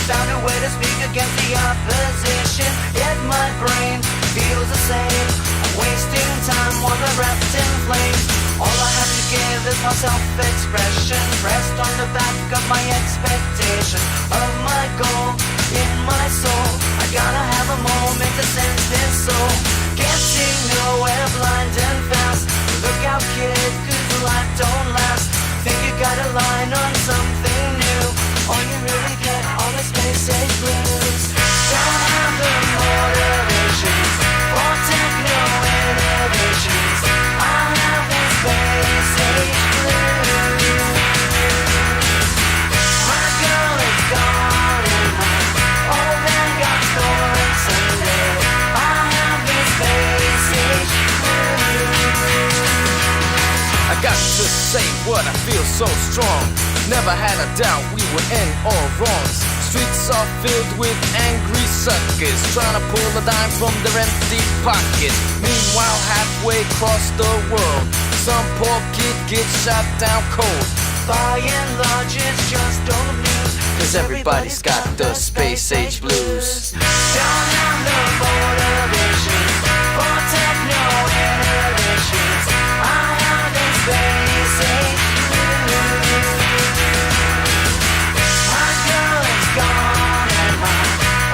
found a way to speak against the opposition. Yet my brain feels the same. I'm wasting time while they're wrapped in flames. All I have to give is my self-expression, pressed on the back of my expectation of my goal in my soul. I gotta have a moment to sense this soul. Can't see nowhere, blind and fast. Look out, kid, 'cause life don't last. Think you got a line on something new, all you really get on the space age blues. Don't have the motivations for techno innovations. I have the space age blues. My girl is gone and my old man got stolen Sunday. I have the space age blues. I got to say what I feel so strong. Never had a doubt we would end all wrongs. Streets are filled with angry suckers trying to pull a dime from their empty pockets. Meanwhile, halfway across the world, some poor kid gets shot down cold. By and large, it's just old news, 'Cause everybody's got the space age blues. Don't have the motivations for techno innovations. I have the space age blues. My girl is gone and my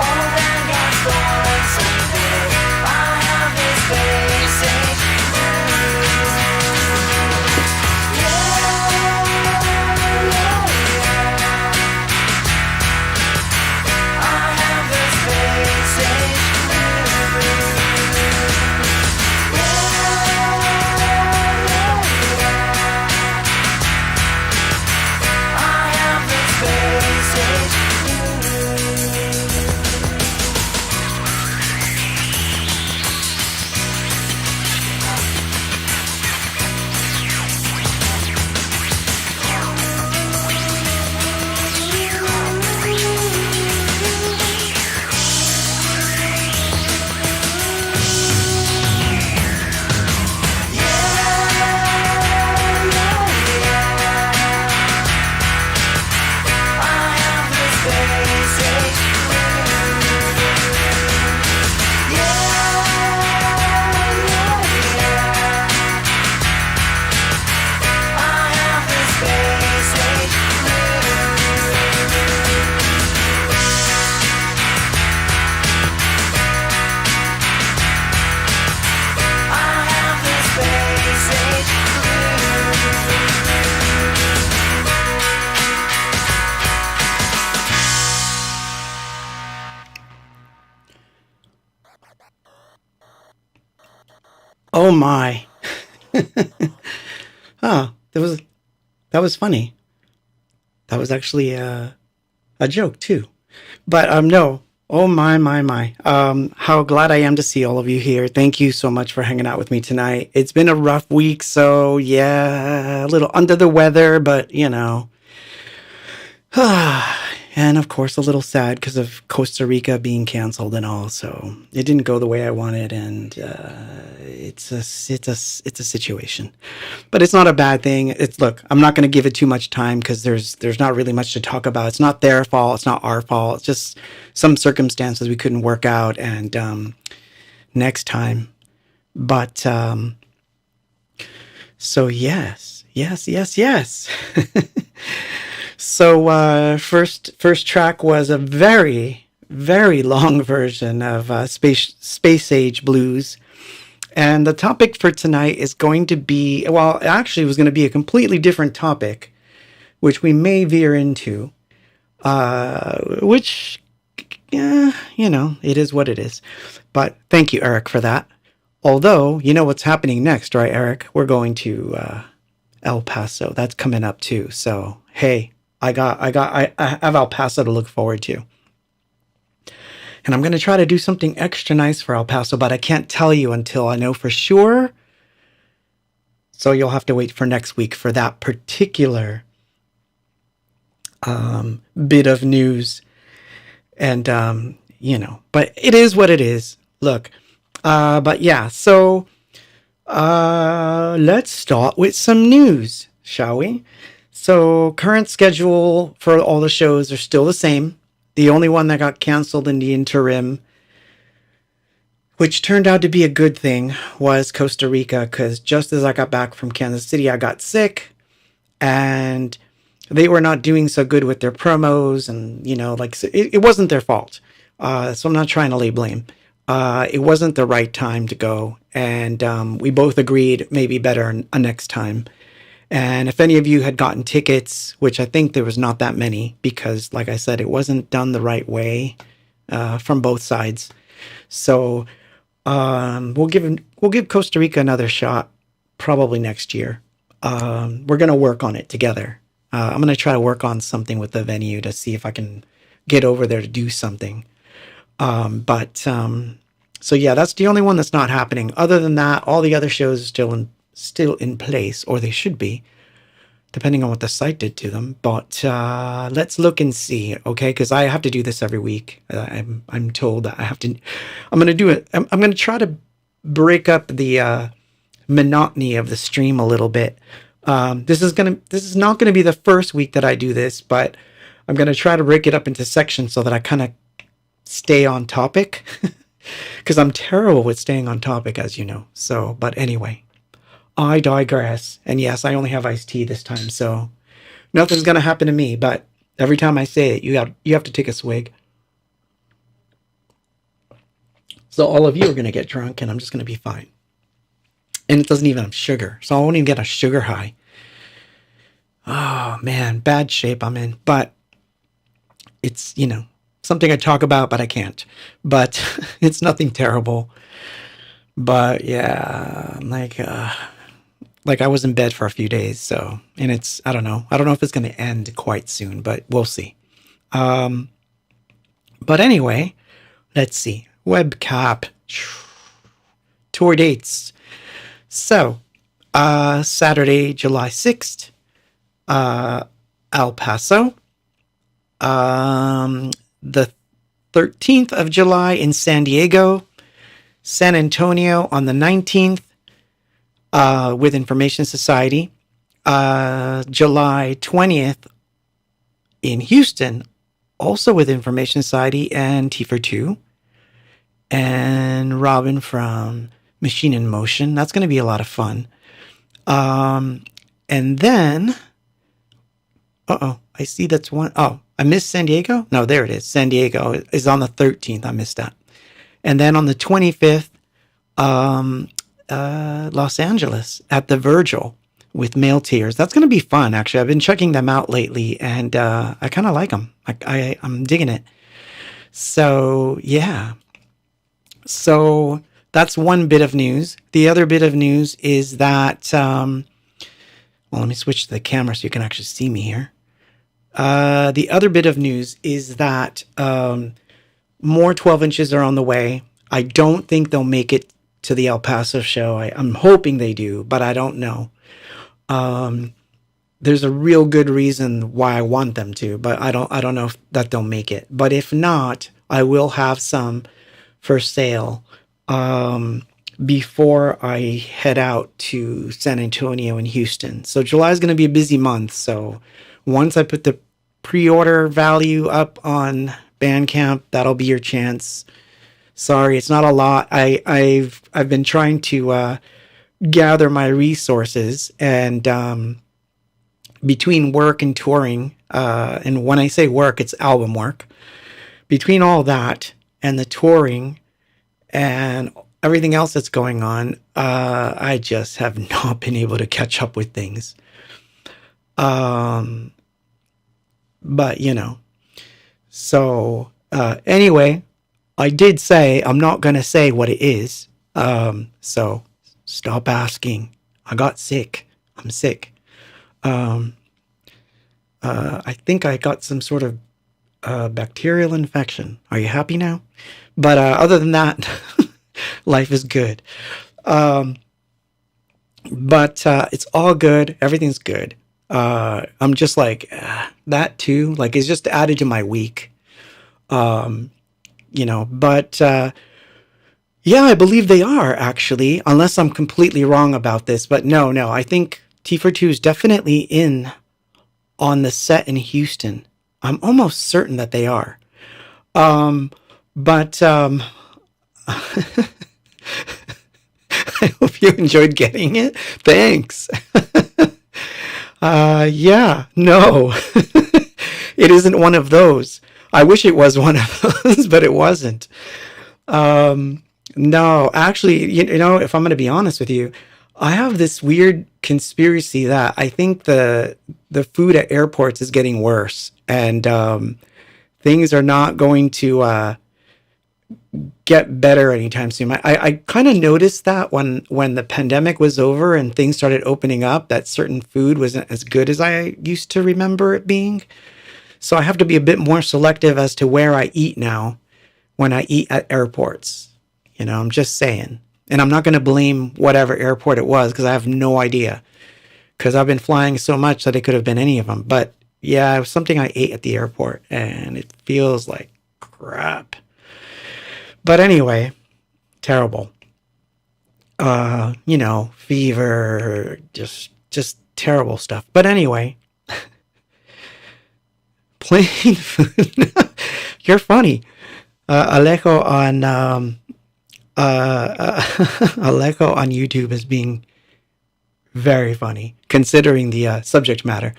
old man got stolen Sunday. I have the space age blues. I have the space age blues. I have the space age blues. Oh my. Oh, that was funny. That was actually a joke too. But no. Oh my. How glad I am to see all of you here. Thank you so much for hanging out with me tonight. It's been a rough week, so yeah, a little under the weather, but you know. And of course, a little sad because of Costa Rica being canceled and all. So it didn't go the way I wanted, and it's a situation. But it's not a bad thing. Look, I'm not going to give it too much time because there's not really much to talk about. It's not their fault. It's not our fault. It's just some circumstances we couldn't work out, and next time. But so yes. So first track was a very, very long version of Space Age Blues. And the topic for tonight is going to be, well, actually it was going to be a completely different topic, which we may veer into, which, you know, it is what it is. But thank you, Eric, for that. Although, you know what's happening next, right, Eric? We're going to El Paso. That's coming up too. So, hey. I have El Paso to look forward to. And I'm going to try to do something extra nice for El Paso, but I can't tell you until I know for sure. So you'll have to wait for next week for that particular bit of news. And, you know, but it is what it is. Look, but yeah, so let's start with some news, shall we? So current schedule for all the shows are still the same. The only one that got canceled in the interim, which turned out to be a good thing, was Costa Rica, because just as I got back from Kansas City, I got sick, and they were not doing so good with their promos, and, you know, like, it wasn't their fault. So I'm not trying to lay blame. It wasn't the right time to go, and we both agreed maybe better next time. And if any of you had gotten tickets, which I think there was not that many, because like I said, it wasn't done the right way from both sides. So we'll give Costa Rica another shot, probably next year. We're gonna work on it together. I'm gonna try to work on something with the venue to see if I can get over there to do something. So yeah, that's the only one that's not happening. Other than that, all the other shows are still in place, or they should be, depending on what the site did to them. But let's look and see, okay? Because I have to do this every week. I'm told that I have to. I'm going to do it. I'm going to try to break up the monotony of the stream a little bit. This is not going to be the first week that I do this, but I'm going to try to break it up into sections so that I kind of stay on topic. Because I'm terrible with staying on topic, as you know. So, but anyway, I digress. And yes, I only have iced tea this time, so nothing's gonna happen to me. But every time I say it, you have to take a swig. So all of you are gonna get drunk, and I'm just gonna be fine. And it doesn't even have sugar, so I won't even get a sugar high. Oh man, bad shape I'm in. But it's, you know, something I talk about, but I can't. But it's nothing terrible. But yeah, like I was in bed for a few days, so, and it's, I don't know if it's going to end quite soon, but we'll see. But anyway, let's see. Webcap tour dates. So, Saturday, July 6th, El Paso. The 13th of July in San Diego, San Antonio on the 19th with Information Society, July 20th in Houston, also with Information Society and T for Two, and Robin from Machine in Motion. That's going to be a lot of fun. And then, I see that's one. Oh, I missed San Diego? No, there it is. San Diego is on the 13th. I missed that. And then on the 25th, Los Angeles at the Virgil with Male Tears. That's going to be fun, actually. I've been checking them out lately, and I kind of like them. I'm digging it. So, yeah. So that's one bit of news. The other bit of news is that, well, let me switch to the camera so you can actually see me here. The other bit of news is that more 12 inches are on the way. I don't think they'll make it to the El Paso show. I'm hoping they do, but I don't know. There's a real good reason why I want them to, but I don't know if that they'll make it. But if not, I will have some for sale before I head out to San Antonio and Houston. So July is going to be a busy month. So once I put the pre-order value up on Bandcamp, that'll be your chance. Sorry, it's not a lot. I've been trying to gather my resources, and between work and touring, and when I say work, it's album work. Between all that and the touring and everything else that's going on, I just have not been able to catch up with things. But, you know, so anyway, I did say I'm not going to say what it is. So stop asking. I got sick. I'm sick. I think I got some sort of bacterial infection. Are you happy now? But other than that, life is good. But it's all good. Everything's good. I'm just like, that too. Like, it's just added to my week. You know, but yeah, I believe they are, actually, unless I'm completely wrong about this. But no, I think T for Two is definitely in on the set in Houston. I'm almost certain that they are. But I hope you enjoyed getting it. Thanks. Yeah, no, it isn't one of those. I wish it was one of those, but it wasn't. No, actually, you know, if I'm going to be honest with you, I have this weird conspiracy that I think the food at airports is getting worse, and things are not going to get better anytime soon. I kind of noticed that when the pandemic was over and things started opening up, that certain food wasn't as good as I used to remember it being. So I have to be a bit more selective as to where I eat now when I eat at airports. You know, I'm just saying. And I'm not going to blame whatever airport it was because I have no idea. Because I've been flying so much that it could have been any of them. But yeah, it was something I ate at the airport and it feels like crap. But anyway, terrible. You know, fever, just terrible stuff. But anyway, plain food. You're funny. Alejo on Alejo on YouTube is being very funny considering the subject matter.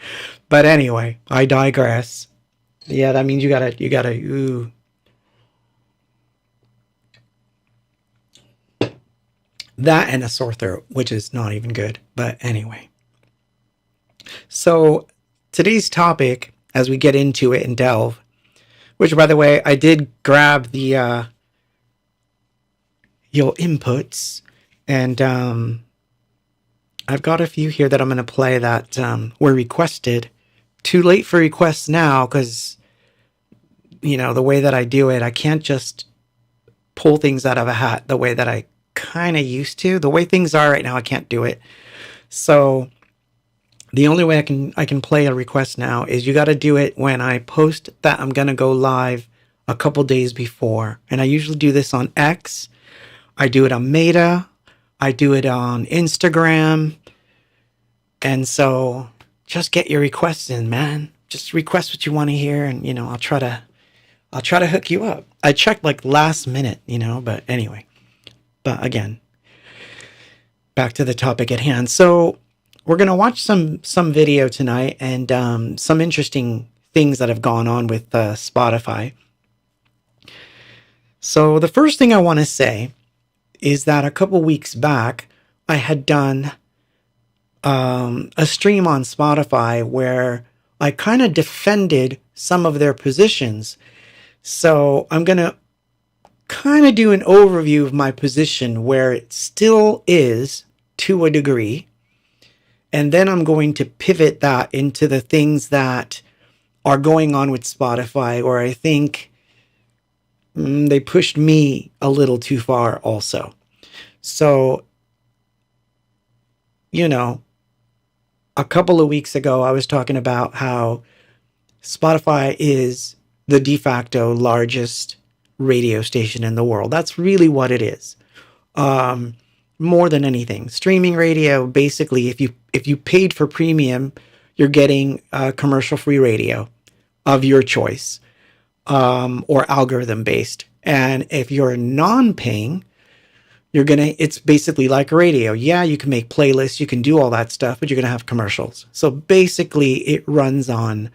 But anyway, I digress. Yeah, that means you gotta ooh. That and a sore throat, which is not even good. But anyway. So today's topic, as we get into it and delve, which by the way, I did grab the your inputs, and I've got a few here that I'm going to play that were requested. Too late for requests now, because you know the way that I do it, I can't just pull things out of a hat the way that I kind of used to. The way things are right now, I can't do it. So the only way I can play a request now is you got to do it when I post that I'm going to go live a couple days before. And I usually do this on X. I do it on Meta. I do it on Instagram. And so just get your requests in, man. Just request what you want to hear, and you know, I'll try to hook you up. I checked like last minute, you know, but anyway. But again, back to the topic at hand. So we're going to watch some video tonight, and some interesting things that have gone on with Spotify. So the first thing I want to say is that a couple weeks back, I had done a stream on Spotify where I kind of defended some of their positions. So I'm going to kind of do an overview of my position where it still is to a degree. And then I'm going to pivot that into the things that are going on with Spotify, where I think they pushed me a little too far also. So, you know, a couple of weeks ago, I was talking about how Spotify is the de facto largest radio station in the world. That's really what it is. More than anything, streaming radio, basically, if you paid for premium, you're getting commercial-free radio of your choice, or algorithm-based. And if you're non-paying, it's basically like radio. Yeah, you can make playlists, you can do all that stuff, but you're going to have commercials. So basically, it runs on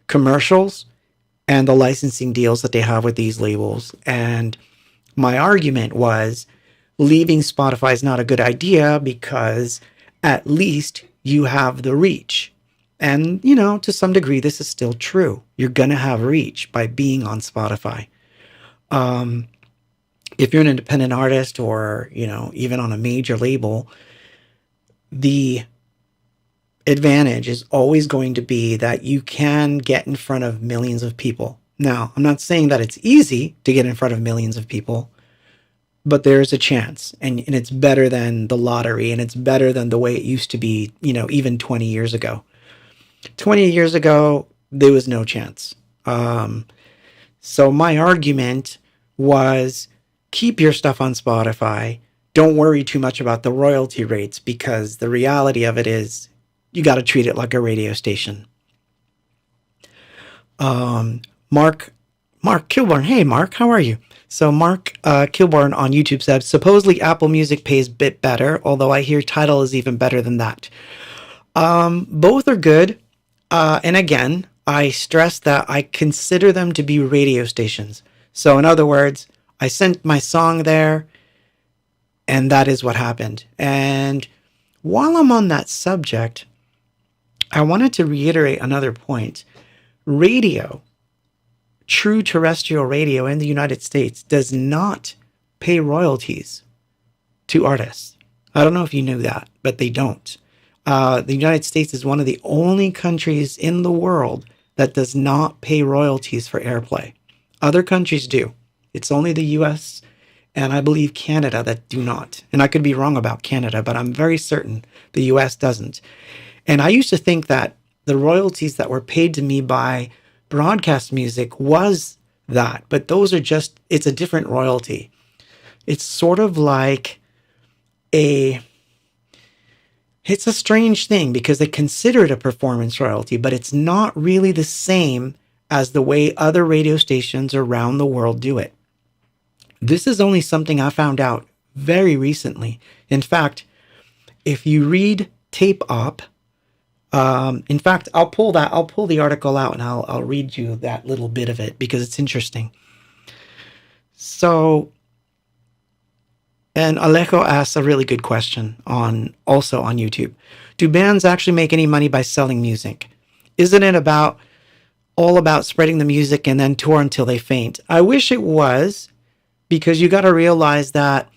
commercials and the licensing deals that they have with these labels. And my argument was leaving Spotify is not a good idea because at least you have the reach. And, you know, to some degree, this is still true. You're going to have reach by being on Spotify. If you're an independent artist or, you know, even on a major label, the advantage is always going to be that you can get in front of millions of people. Now, I'm not saying that it's easy to get in front of millions of people, but there's a chance, and it's better than the lottery, and it's better than the way it used to be, you know, even 20 years ago. 20 years ago, there was no chance. So my argument was keep your stuff on Spotify. Don't worry too much about the royalty rates, because the reality of it is you got to treat it like a radio station. Mark Mark Kilborn. Hey, Mark, how are you? So Mark Kilborn on YouTube said, supposedly Apple Music pays a bit better, although I hear Tidal is even better than that. Both are good. And again, I stress that I consider them to be radio stations. So in other words, I sent my song there, and that is what happened. And while I'm on that subject, I wanted to reiterate another point. Radio, true terrestrial radio in the United States, does not pay royalties to artists. I don't know if you knew that, but they don't. The United States is one of the only countries in the world that does not pay royalties for airplay. Other countries do. It's only the US and I believe Canada that do not. And I could be wrong about Canada, but I'm very certain the US doesn't. And I used to think that the royalties that were paid to me by broadcast music was that, but those are just, it's a different royalty. It's sort of like it's a strange thing because they consider it a performance royalty, but it's not really the same as the way other radio stations around the world do it. This is only something I found out very recently. In fact, if you read Tape Op, in fact, I'll pull the article out and I'll read you that little bit of it because it's interesting. So, and Alejo asks a really good question also on YouTube. Do bands actually make any money by selling music? Isn't it all about spreading the music and then tour until they faint? I wish it was, because you got to realize that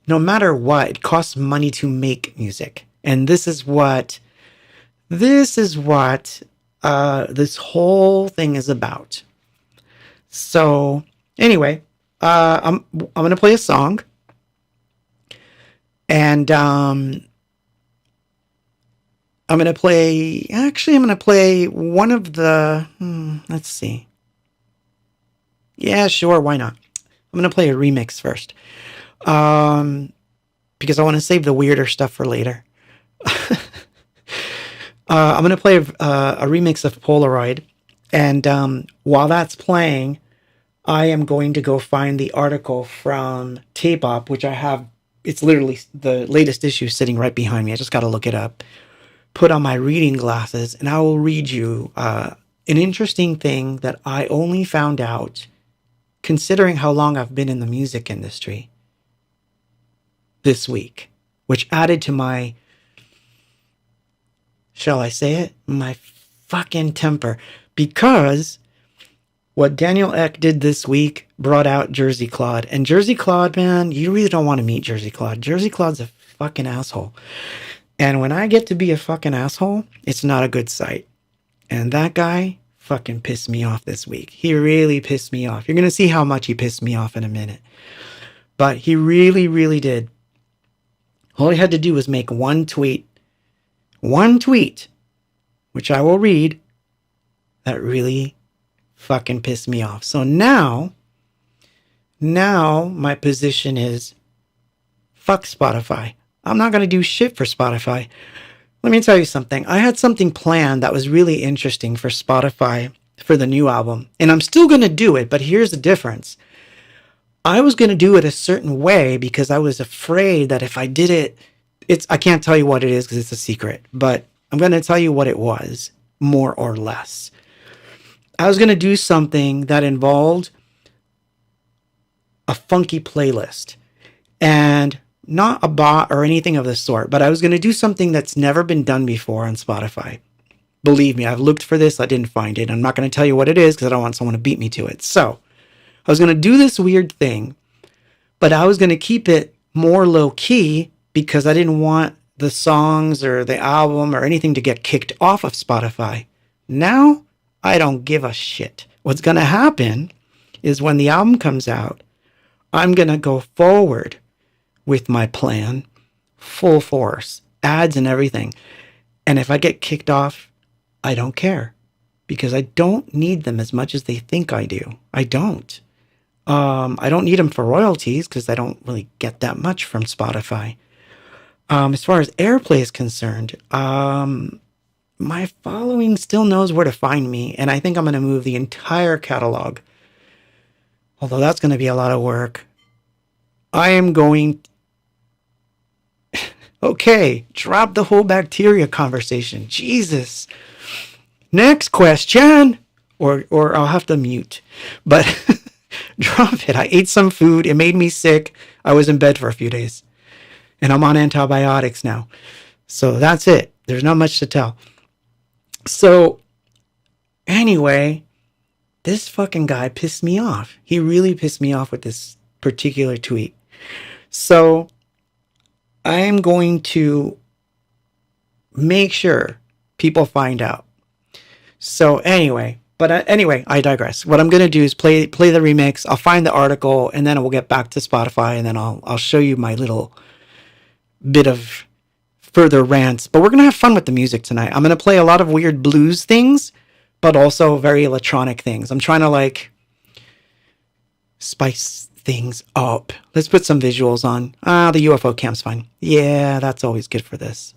no matter what, it costs money to make music. And this is what this whole thing is about. So anyway, I'm going to play a song. And I'm going to play one of the, let's see. Yeah, sure, why not? I'm going to play a remix first. Because I want to save the weirder stuff for later. I'm going to play a remix of Polaroid. And while that's playing, I am going to go find the article from Tape Op, which I have. It's literally the latest issue sitting right behind me. I just got to look it up. Put on my reading glasses, and I will read you an interesting thing that I only found out considering how long I've been in the music industry this week, which added to my, shall I say it, my fucking temper. Because what Daniel Ek did this week brought out Jersey Claude. And Jersey Claude, man, you really don't want to meet Jersey Claude. Jersey Claude's a fucking asshole. And when I get to be a fucking asshole, it's not a good sight. And that guy fucking pissed me off this week. He really pissed me off. You're going to see how much he pissed me off in a minute. But he really, really did. All he had to do was make one tweet, which I will read, that really fucking pissed me off. So now my position is fuck Spotify. I'm not going to do shit for Spotify. Let me tell you something. I had something planned that was really interesting for Spotify for the new album, and I'm still going to do it, but here's the difference. I was going to do it a certain way because I was afraid that if I did it, I can't tell you what it is because it's a secret, but I'm going to tell you what it was, more or less. I was going to do something that involved a funky playlist and not a bot or anything of the sort, but I was going to do something that's never been done before on Spotify. Believe me, I've looked for this. I didn't find it. I'm not going to tell you what it is because I don't want someone to beat me to it. So I was going to do this weird thing, but I was going to keep it more low key because I didn't want the songs or the album or anything to get kicked off of Spotify. Now, I don't give a shit. What's going to happen is when the album comes out, I'm going to go forward with my plan, full force, ads and everything. And if I get kicked off, I don't care because I don't need them as much as they think I do. I don't. I don't need them for royalties because I don't really get that much from Spotify. As far as airplay is concerned, my following still knows where to find me, and I think I'm going to move the entire catalog although that's going to be a lot of work, I am going... Okay, drop the whole bacteria conversation. Jesus. Next question. Or I'll have to mute. But drop it. I ate some food. It made me sick. I was in bed for a few days. And I'm on antibiotics now. So that's it. There's not much to tell. So anyway, this fucking guy pissed me off. He really pissed me off with this particular tweet. So I am going to make sure people find out. So anyway, I digress. What I'm going to do is play the remix. I'll find the article, and then we'll get back to Spotify, and then I'll show you my little bit of further rants. But we're going to have fun with the music tonight. I'm going to play a lot of weird blues things, but also very electronic things. I'm trying to like spice things up. Let's put some visuals on. The UFO cam's fine. Yeah, that's always good for this.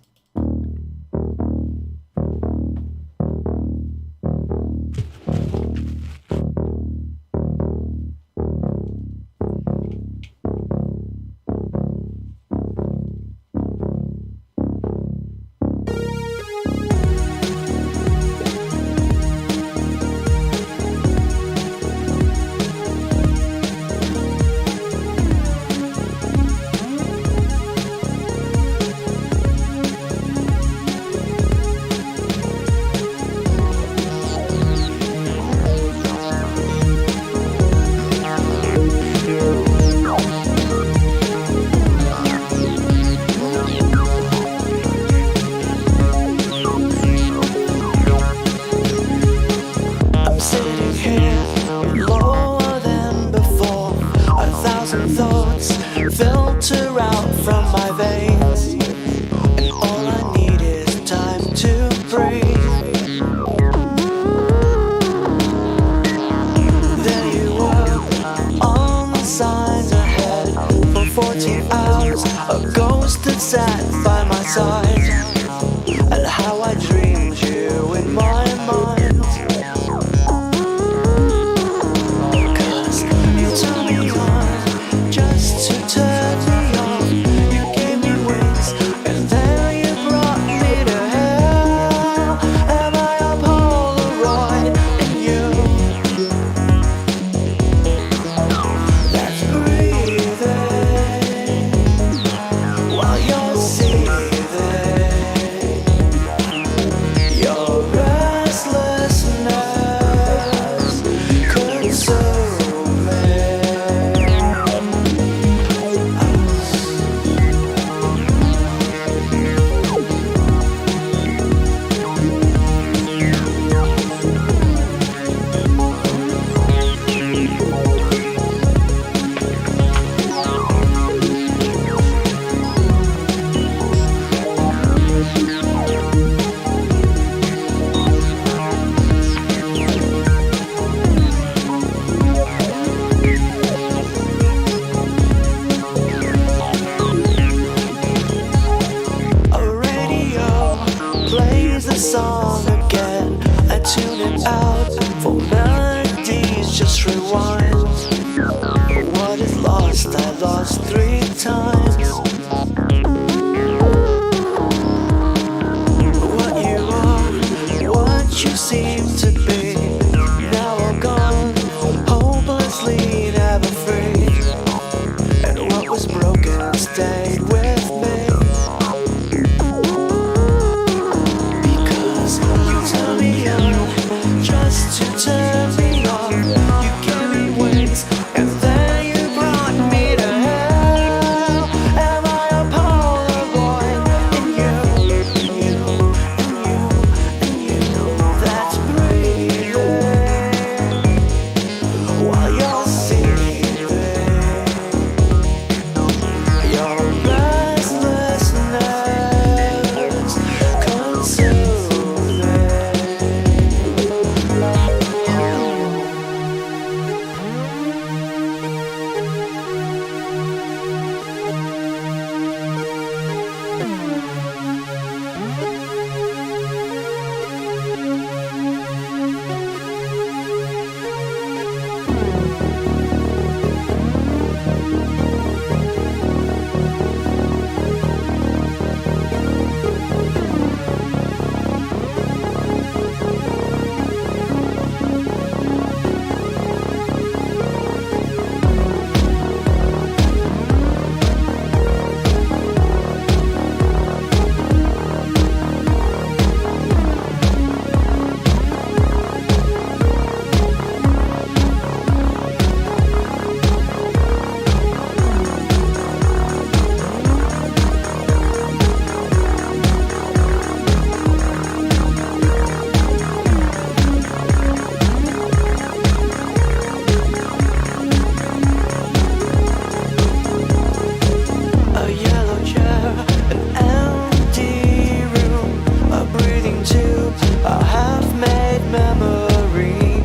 memory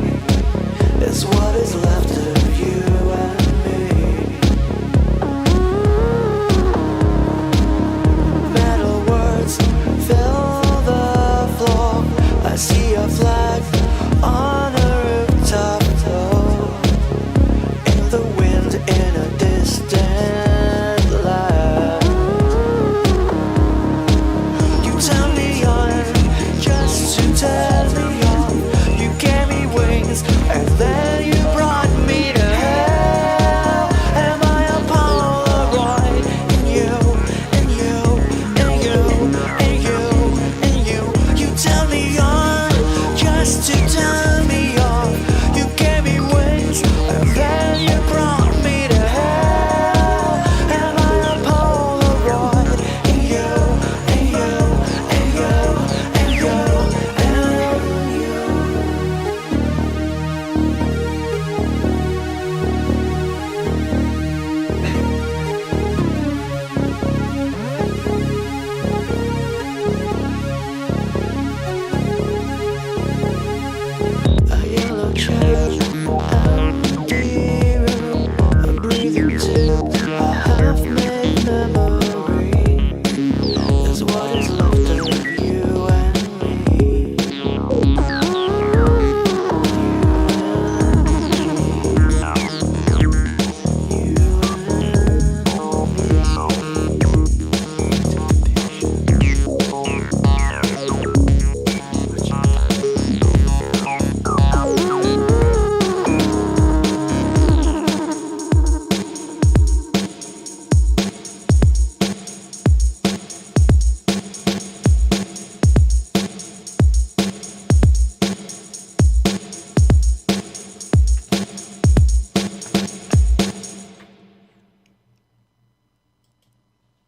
is what is left of you and me. Metal words fill the floor. I see a flag on a rooftop door. In the wind in a distant land. You tell me on, just to tell me on. You gave me wings and then you brought me to hell. Am I a Polaroid? And you, and you, and you, and you, and you. You tell me on, just to tell me on. You gave me wings and then you brought me to hell. Am I a Polaroid? And you, and you, and you, and you, and you. A yellow chair, empty room, a breathing tube, a half-made memory is what is left of you and me.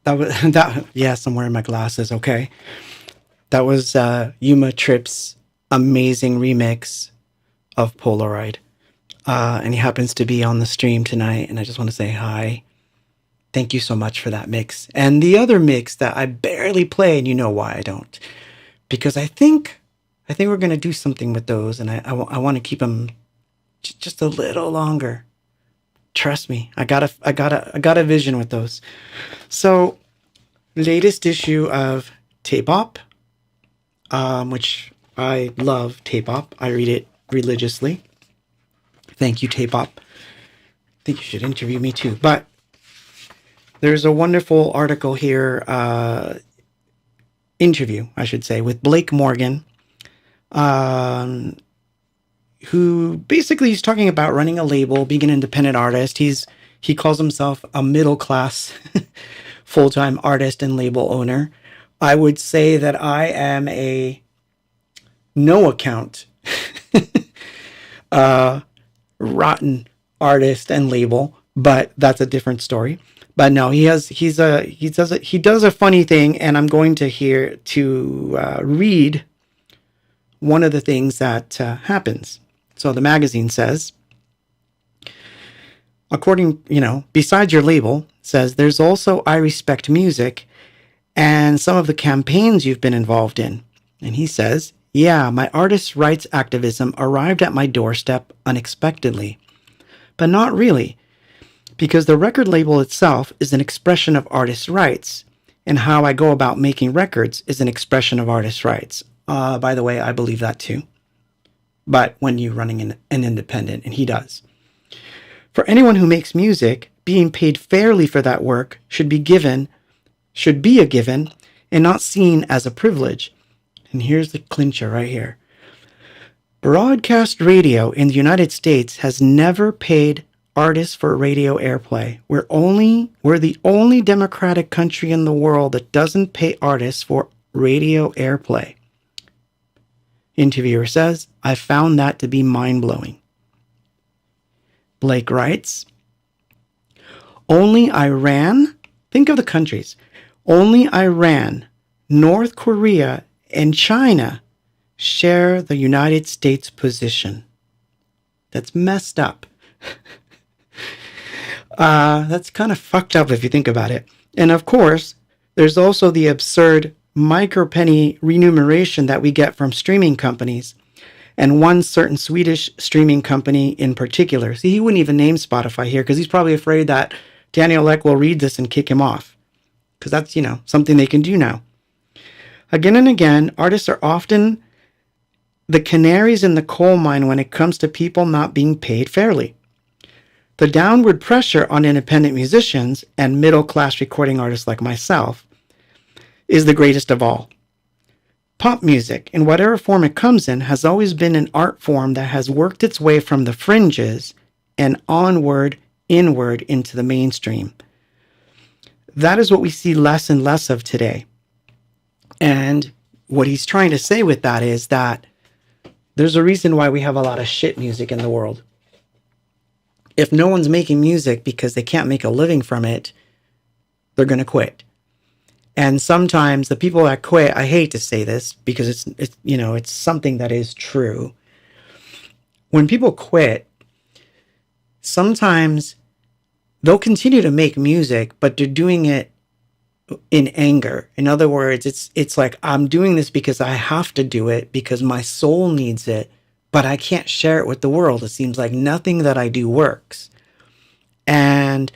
That was that. Yeah, somewhere in my glasses. Okay, that was Yuma Tripp's amazing remix of Polaroid, and he happens to be on the stream tonight. And I just want to say hi. Thank you so much for that mix. And the other mix that I barely play, and you know why I don't, because I think we're gonna do something with those, and I want to keep them just a little longer. Trust me, I got a vision with those. So, latest issue of Tape-Op, which I love Tape-Op. I read it religiously. Thank you, Tape-Op. I think you should interview me too. But there's a wonderful article here, interview, I should say, with Blake Morgan, who basically is talking about running a label, being an independent artist. He calls himself a middle-class full-time artist and label owner. I would say that I am a no-account rotten artist and label, but that's a different story. But no, he does a funny thing, and I'm going to read one of the things that happens. So the magazine says, besides your label, says there's also I Respect Music and some of the campaigns you've been involved in. And he says, yeah, my artist rights activism arrived at my doorstep unexpectedly. But not really, because the record label itself is an expression of artists' rights, and how I go about making records is an expression of artists' rights. By the way, I believe that too. But when you're running an independent, and he does. For anyone who makes music, being paid fairly for that work should be a given, and not seen as a privilege. And here's the clincher right here. Broadcast radio in the United States has never paid artists for radio airplay. We're the only democratic country in the world that doesn't pay artists for radio airplay. Interviewer says, I found that to be mind-blowing. Blake writes, only Iran, think of the countries, only Iran, North Korea, and China share the United States position. That's messed up. That's kind of fucked up if you think about it. And of course, there's also the absurd micropenny remuneration that we get from streaming companies. and one certain Swedish streaming company in particular. See, he wouldn't even name Spotify here because he's probably afraid that Daniel Ek will read this and kick him off, because that's, something they can do now. Again and again, artists are often the canaries in the coal mine when it comes to people not being paid fairly. The downward pressure on independent musicians and middle-class recording artists like myself is the greatest of all. Pop music, in whatever form it comes in, has always been an art form that has worked its way from the fringes and onward, inward into the mainstream. That is what we see less and less of today. And what he's trying to say with that is that there's a reason why we have a lot of shit music in the world. If no one's making music because they can't make a living from it, they're going to quit. And sometimes the people that quit, I hate to say this because it's something that is true. When people quit, sometimes they'll continue to make music, but they're doing it in anger. In other words, it's like, I'm doing this because I have to do it because my soul needs it, but I can't share it with the world. It seems like nothing that I do works. And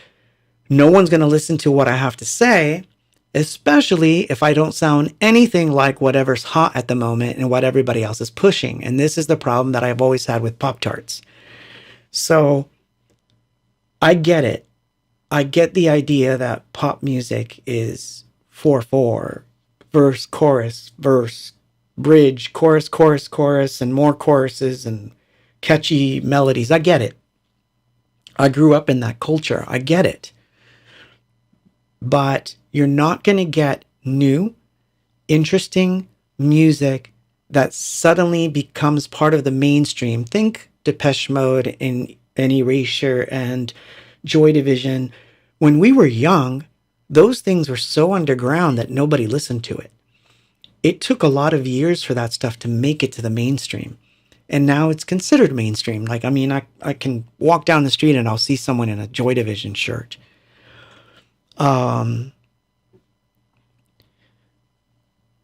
no one's going to listen to what I have to say, especially if I don't sound anything like whatever's hot at the moment and what everybody else is pushing. And this is the problem that I've always had with Pop-Tarts. So I get it. I get the idea that pop music is 4/4, verse, chorus, verse, bridge, chorus, chorus, chorus, and more choruses and catchy melodies. I get it. I grew up in that culture. I get it. But you're not going to get new, interesting music that suddenly becomes part of the mainstream. Think Depeche Mode and Erasure and Joy Division. When we were young, those things were so underground that nobody listened to it. It took a lot of years for that stuff to make it to the mainstream. And now it's considered mainstream. Like, I can walk down the street and I'll see someone in a Joy Division shirt.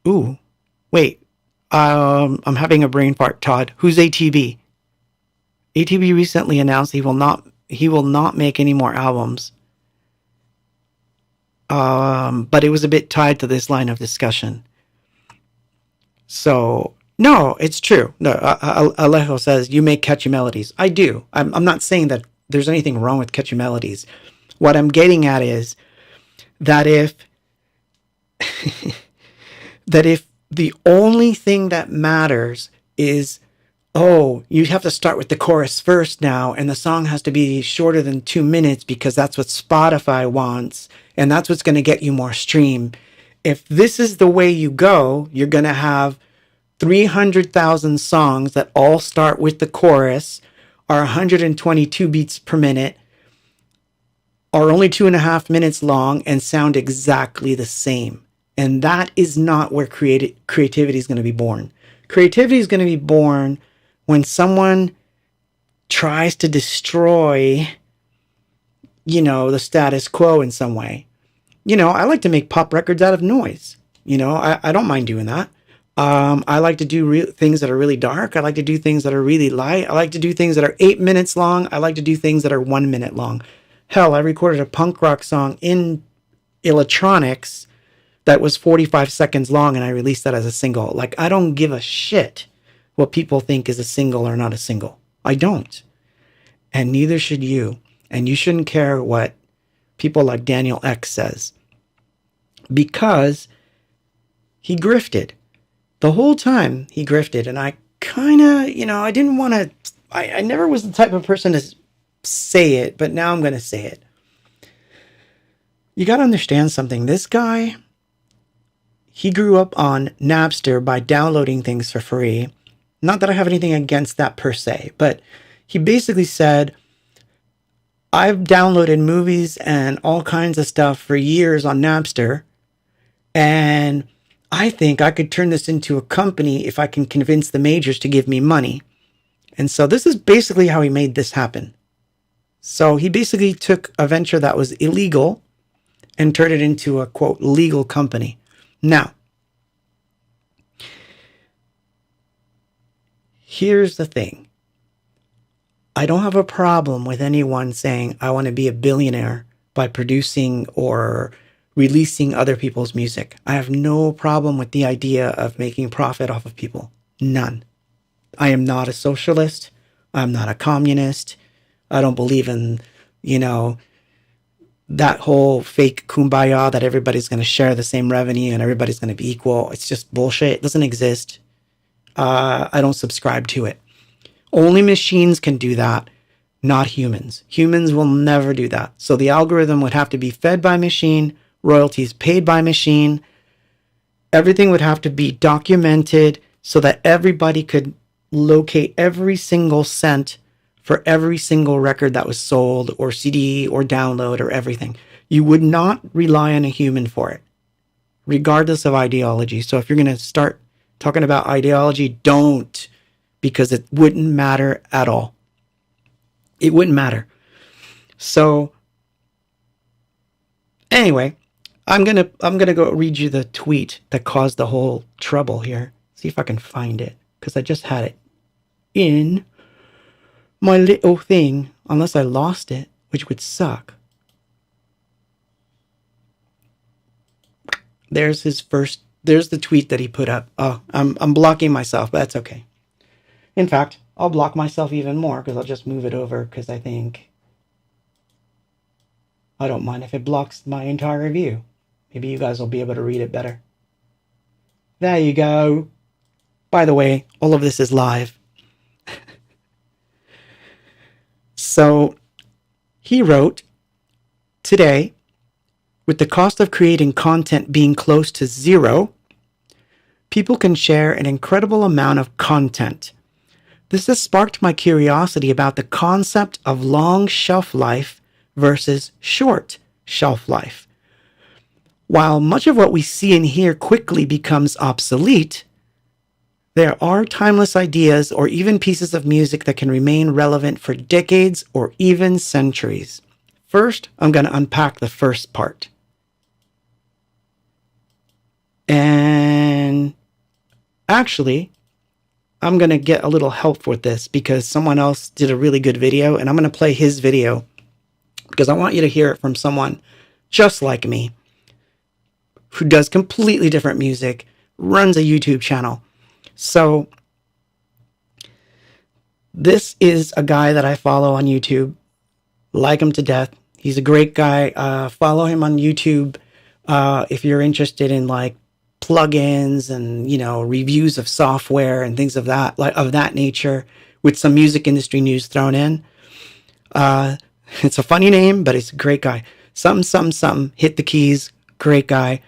Ooh, wait. I'm having a brain fart, Todd. Who's ATB? ATB recently announced he will not make any more albums. But it was a bit tied to this line of discussion. So, no, it's true. No, Alejo says, you make catchy melodies. I do. I'm not saying that there's anything wrong with catchy melodies. What I'm getting at is that if the only thing that matters is, oh, you have to start with the chorus first now, and the song has to be shorter than 2 minutes because that's what Spotify wants, and that's what's going to get you more stream. If this is the way you go, you're going to have 300,000 songs that all start with the chorus, are 122 beats per minute, are only 2.5 minutes long, and sound exactly the same. And that is not where creativity is going to be born. Creativity is going to be born when someone tries to destroy, the status quo in some way. I like to make pop records out of noise. I don't mind doing that. I like to do things that are really dark. I like to do things that are really light. I like to do things that are 8 minutes long. I like to do things that are 1 minute long. Hell, I recorded a punk rock song in electronics that was 45 seconds long, and I released that as a single. Like, I don't give a shit what people think is a single or not a single. I don't. And neither should you. And you shouldn't care what people like Daniel Ek says. Because he grifted. The whole time he grifted. And I kind of, I didn't want to, I never was the type of person to say it, but now I'm going to say it. You got to understand something. This guy, he grew up on Napster by downloading things for free. Not that I have anything against that per se, but he basically said, I've downloaded movies and all kinds of stuff for years on Napster, and I think I could turn this into a company if I can convince the majors to give me money. And so this is basically how he made this happen. So he basically took a venture that was illegal and turned it into a, quote, legal company. Now, Here's the thing. I don't have a problem with anyone saying, I want to be a billionaire by producing or releasing other people's music. I have no problem with the idea of making profit off of people. None. I am not a socialist. I'm not a communist. I don't believe in, that whole fake kumbaya that everybody's going to share the same revenue and everybody's going to be equal. It's just bullshit. It doesn't exist. I don't subscribe to it. Only machines can do that, not humans. Humans will never do that. So the algorithm would have to be fed by machine, royalties paid by machine. Everything would have to be documented so that everybody could locate every single cent for every single record that was sold or CD or download or everything. You would not rely on a human for it, regardless of ideology. So if you're going to start talking about ideology, don't, because it wouldn't matter at all. It wouldn't matter. So anyway, I'm gonna go read you the tweet that caused the whole trouble here. See if I can find it, because I just had it in my little thing, unless I lost it, which would suck. There's the tweet that he put up. Oh, I'm blocking myself, but that's okay. In fact, I'll block myself even more because I'll just move it over, because I don't mind if it blocks my entire view. Maybe you guys will be able to read it better. There you go. By the way, all of this is live. So he wrote, today, with the cost of creating content being close to zero, people can share an incredible amount of content. This has sparked my curiosity about the concept of long shelf life versus short shelf life. While much of what we see and hear quickly becomes obsolete, there are timeless ideas or even pieces of music that can remain relevant for decades or even centuries. First, I'm going to unpack the first part. And actually, I'm going to get a little help with this because someone else did a really good video, and I'm going to play his video because I want you to hear it from someone just like me who does completely different music, runs a YouTube channel. So this is a guy that I follow on YouTube, like him to death. He's a great guy. Follow him on YouTube if you're interested in like plugins and, reviews of software and things of that nature, with some music industry news thrown in. It's a funny name, but he's a great guy. Something, hit the keys. Great guy.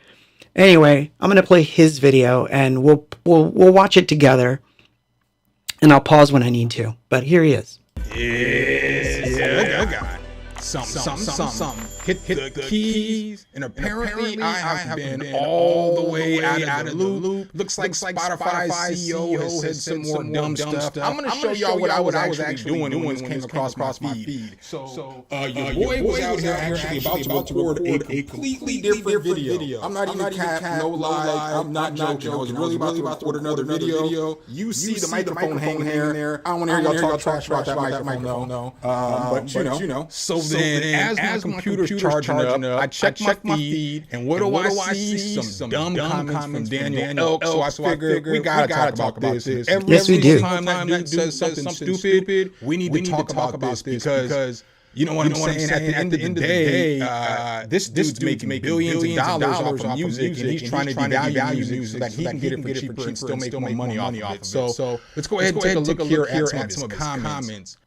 Anyway, I'm going to play his video and we'll watch it together, and I'll pause when I need to. But here he is. Yeah, guy. Something. Hit the keys. And apparently I have been all the way out of the loop. Looks like Spotify CEO has said some more dumb stuff. I'm going to show y'all what I was actually doing when this came across my feed. So, your boy was out here actually about to record a completely different video. I'm not even cap, no lie. I'm not joking. I was really about to record another video. You see the microphone hanging there. I don't want to hear y'all talk trash about that microphone, no. But you know. So then, as my computer's charging up, I check my feed, and what do I see? Some dumb comments from Daniel Elk. So I figured we gotta talk about this. Yes, we do. Every time that dude says something stupid, we need to talk about this because you know what I'm saying? At the end of the day, this dude's making billions of dollars off of music, and he's trying to devalue music so that he can get it for cheaper and still make more money off of it. So let's go ahead and take a look here at some of his comments.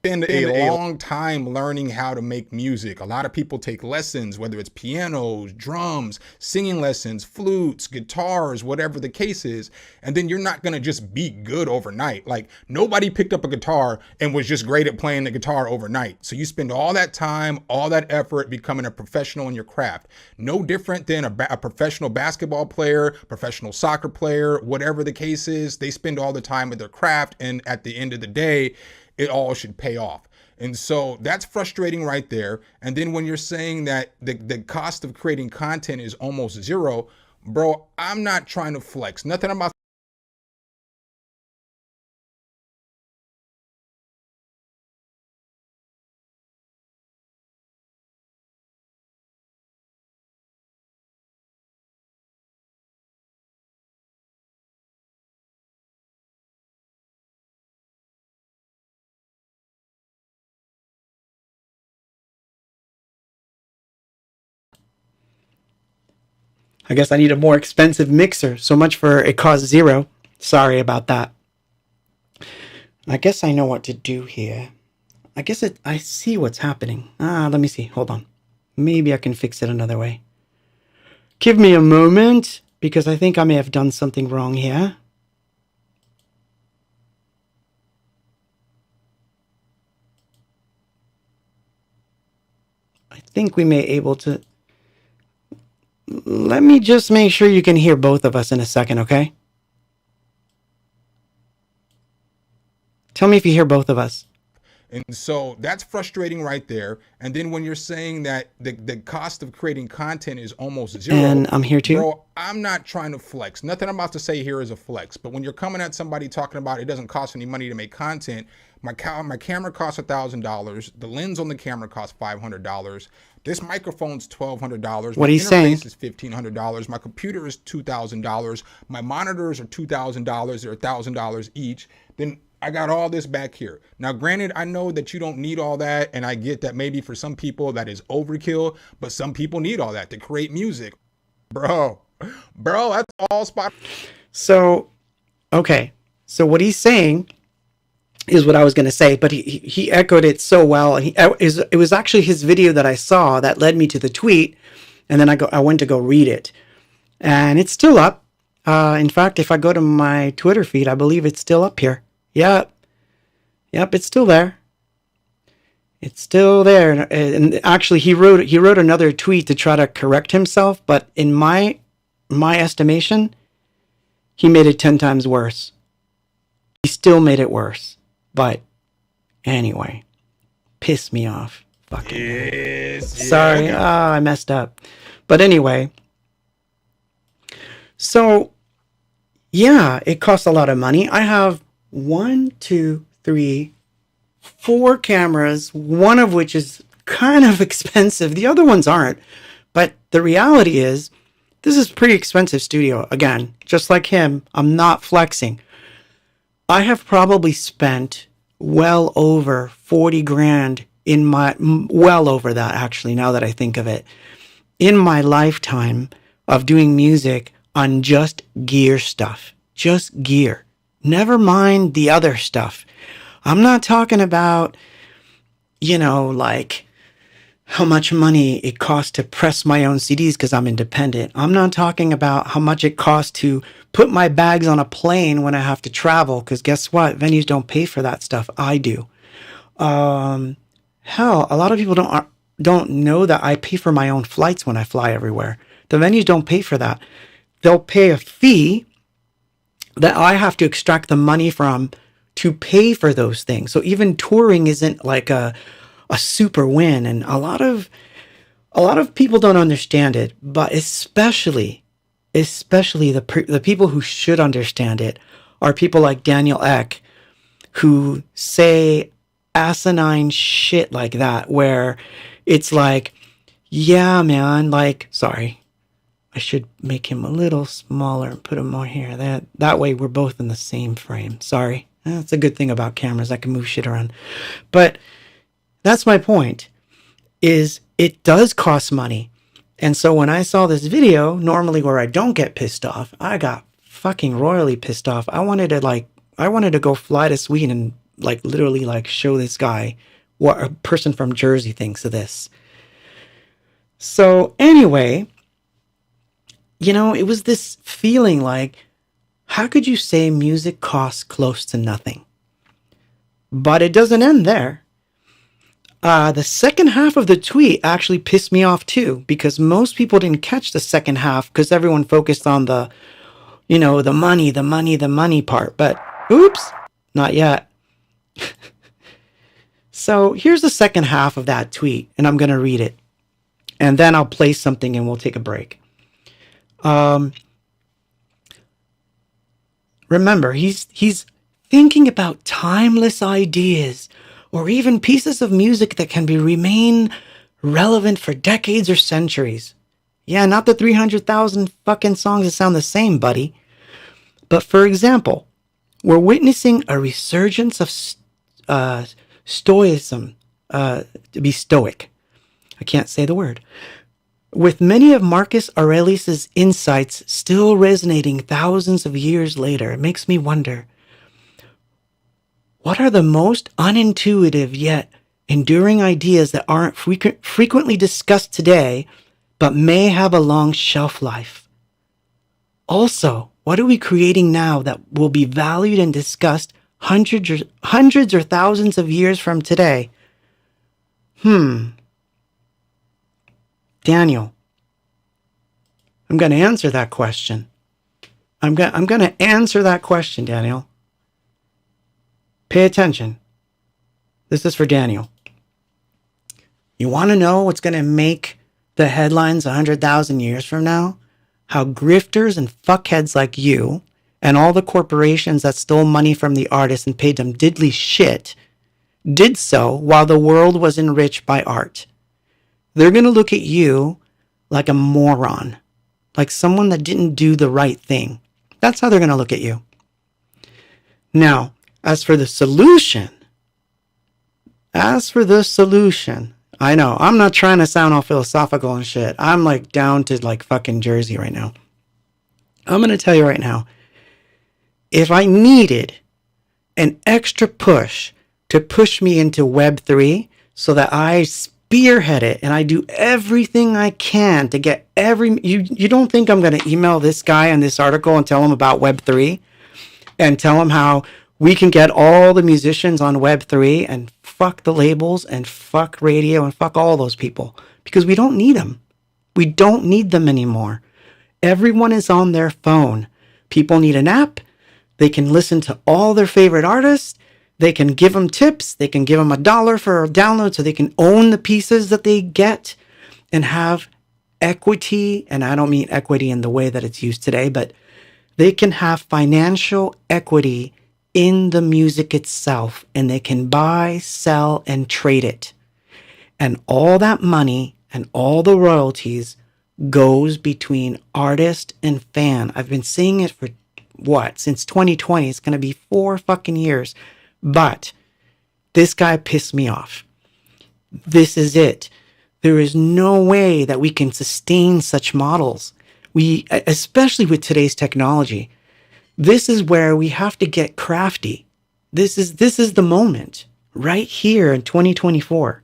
Spend a long time learning how to make music. A lot of people take lessons, whether it's pianos, drums, singing lessons, flutes, guitars, whatever the case is. And then you're not going to just be good overnight. Like, nobody picked up a guitar and was just great at playing the guitar overnight. So you spend all that time, all that effort becoming a professional in your craft. No different than a professional basketball player, professional soccer player, whatever the case is. They spend all the time with their craft, and at the end of the day, it all should pay off. And so that's frustrating right there. And then when you're saying that the cost of creating content is almost zero, bro, I'm not trying to flex. Nothing about I guess I need a more expensive mixer. So much for it costs $0. Sorry about that. I guess I know what to do here. I see what's happening. Let me see. Hold on. Maybe I can fix it another way. Give me a moment, because I think I may have done something wrong here. I think we may able to... Let me just make sure you can hear both of us in a second, okay? Tell me if you hear both of us. And so that's frustrating right there. And then when you're saying that the cost of creating content is almost $0. And I'm here too. Bro, I'm not trying to flex. Nothing I'm about to say here is a flex. But when you're coming at somebody talking about it doesn't cost any money to make content, my camera costs $1,000. The lens on the camera costs $500. This microphone's $1,200. What he's saying is $1,500. My computer is $2,000. My monitors are $2,000. They're $1,000 each. Then I got all this back here. Now, granted, I know that you don't need all that, and I get that maybe for some people that is overkill, but some people need all that to create music. Bro, that's all spot. So, okay. So what he's saying is what I was going to say, but he echoed it so well. It was actually his video that I saw that led me to the tweet, and then I went to go read it. And it's still up. In fact, if I go to my Twitter feed, I believe it's still up here. Yep, it's still there. It's still there. And actually, he wrote another tweet to try to correct himself, but in my estimation, he made it 10 times worse. He still made it worse. But anyway, pissed me off. Fucking yes, sorry, I messed up. But anyway, so yeah, it costs a lot of money. I have 1, 2, 3, 4 cameras, one of which is kind of expensive. The other ones aren't. But the reality is, this is pretty expensive studio. Again, just like him, I'm not flexing. I have probably spent well over 40 grand well over that actually, now that I think of it, in my lifetime of doing music on just gear stuff. Just gear. Never mind the other stuff. I'm not talking about, like how much money it costs to press my own CDs because I'm independent. I'm not talking about how much it costs to put my bags on a plane when I have to travel, because guess what? Venues don't pay for that stuff. I do. Hell, a lot of people don't know that I pay for my own flights when I fly everywhere. The venues don't pay for that. They'll pay a fee that I have to extract the money from to pay for those things. So even touring isn't like a super win, and a lot of people don't understand it, but especially the people who should understand it are people like Daniel Ek, who say asinine shit like that, where it's like, yeah, man, like, sorry, I should make him a little smaller and put him more here. That way we're both in the same frame. Sorry. That's a good thing about cameras. I can move shit around. But that's my point, is it does cost money. And so when I saw this video, normally where I don't get pissed off, I got fucking royally pissed off. I wanted to go fly to Sweden and literally show this guy what a person from Jersey thinks of this. So anyway, it was this feeling like, how could you say music costs close to nothing? But it doesn't end there. The second half of the tweet actually pissed me off too, because most people didn't catch the second half because everyone focused on the money part. But oops, not yet. So here's the second half of that tweet, and I'm going to read it. And then I'll play something and we'll take a break. Remember, he's thinking about timeless ideas, or even pieces of music that can remain relevant for decades or centuries. Yeah, not the 300,000 fucking songs that sound the same, buddy. But for example, we're witnessing a resurgence of stoicism, to be stoic. I can't say the word. With many of Marcus Aurelius' insights still resonating thousands of years later, it makes me wonder, what are the most unintuitive yet enduring ideas that aren't frequently discussed today, but may have a long shelf life? Also, what are we creating now that will be valued and discussed hundreds or thousands of years from today? Daniel, I'm going to answer that question. I'm going to answer that question, Daniel. Pay attention. This is for Daniel. You want to know what's going to make the headlines 100,000 years from now? How grifters and fuckheads like you and all the corporations that stole money from the artists and paid them diddly shit did so while the world was enriched by art. They're going to look at you like a moron, like someone that didn't do the right thing. That's how they're going to look at you. Now, as for the solution, I know, I'm not trying to sound all philosophical and shit. I'm like down to like fucking Jersey right now. I'm going to tell you right now, if I needed an extra push to push me into Web3 so that I spearhead it and I do everything I can to get you don't think I'm going to email this guy on this article and tell him about Web3 and tell him how we can get all the musicians on Web3 and fuck the labels and fuck radio and fuck all those people, because we don't need them. We don't need them anymore. Everyone is on their phone. People need an app. They can listen to all their favorite artists. They can give them tips. They can give them $1 for a download so they can own the pieces that they get and have equity. And I don't mean equity in the way that it's used today, but they can have financial equity in the music itself, and they can buy, sell, and trade it. And all that money and all the royalties goes between artist and fan. I've been seeing it for since 2020. It's going to be 4 fucking years. But this guy pissed me off. This is it. There is no way that we can sustain such models. Especially with today's technology. This is where we have to get crafty. This is the moment right here in 2024.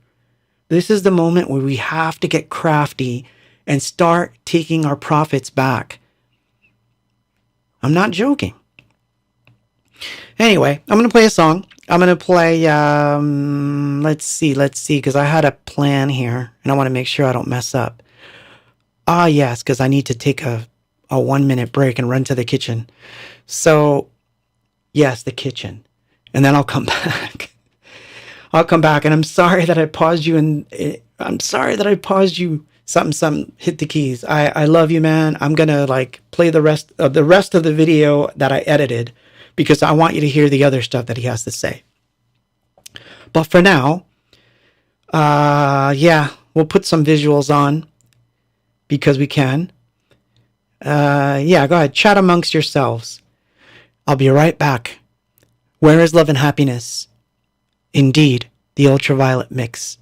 This is the moment where we have to get crafty and start taking our profits back. I'm not joking. Anyway, I'm going to play a song. I'm going to play, let's see, because I had a plan here and I want to make sure I don't mess up. Yes, because I need to take a 1-minute break and run to the kitchen. So, yes, the kitchen. And then I'll come back. And I'm sorry that I paused you. Something, hit the keys. I love you, man. I'm going to play the rest of the video that I edited because I want you to hear the other stuff that he has to say. But for now, we'll put some visuals on because we can. Go ahead. Chat amongst yourselves. I'll be right back. Where is love and happiness? Indeed, the ultraviolet mix.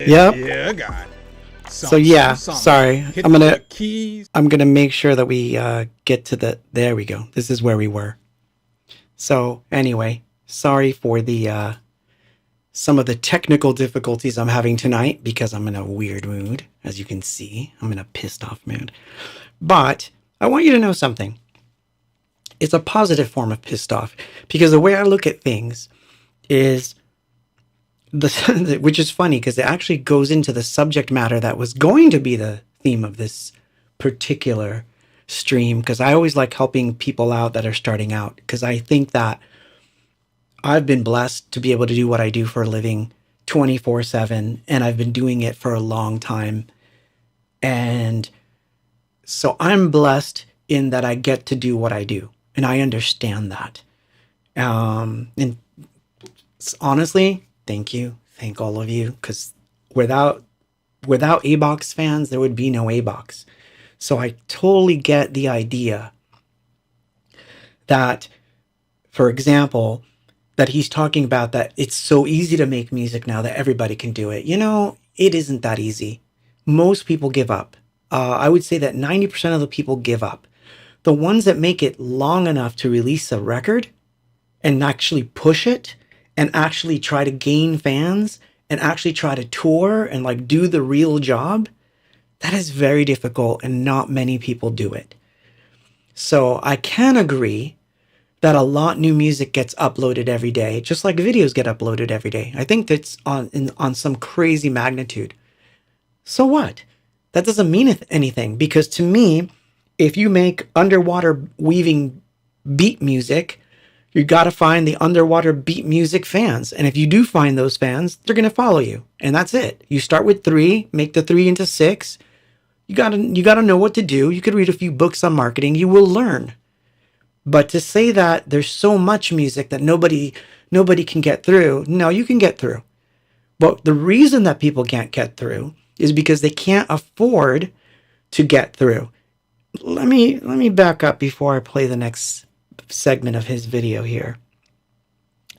Yep. Yeah, God. So yeah, sorry. I'm gonna make sure that we get to the. There we go. This is where we were. So anyway, sorry for the some of the technical difficulties I'm having tonight because I'm in a weird mood, as you can see. I'm in a pissed off mood. But I want you to know something. It's a positive form of pissed off because the way I look at things is which is funny because it actually goes into the subject matter that was going to be the theme of this particular stream, because I always like helping people out that are starting out, because I think that I've been blessed to be able to do what I do for a living 24/7, and I've been doing it for a long time. And so I'm blessed in that I get to do what I do, and I understand that. And honestly, thank all of you, because without A-Box fans, there would be no A-Box. So I totally get the idea that, for example, that he's talking about that it's so easy to make music now that everybody can do it. You know, it isn't that easy. Most people give up. I would say that 90% of the people give up. The ones that make it long enough to release a record and actually push it and actually try to gain fans and actually try to tour and like do the real job, that is very difficult and not many people do it. So I can agree that a lot new music gets uploaded every day, just like videos get uploaded every day. I think that's on some crazy magnitude. So what? That doesn't mean anything, because to me, if you make underwater weaving beat music, you got to find the underwater beat music fans. And if you do find those fans, they're going to follow you. And that's it. You start with 3, make the 3 into 6. You got to know what to do. You could read a few books on marketing. You will learn. But to say that there's so much music that nobody can get through, no, you can get through. But the reason that people can't get through is because they can't afford to get through. Let me back up before I play the next segment of his video here,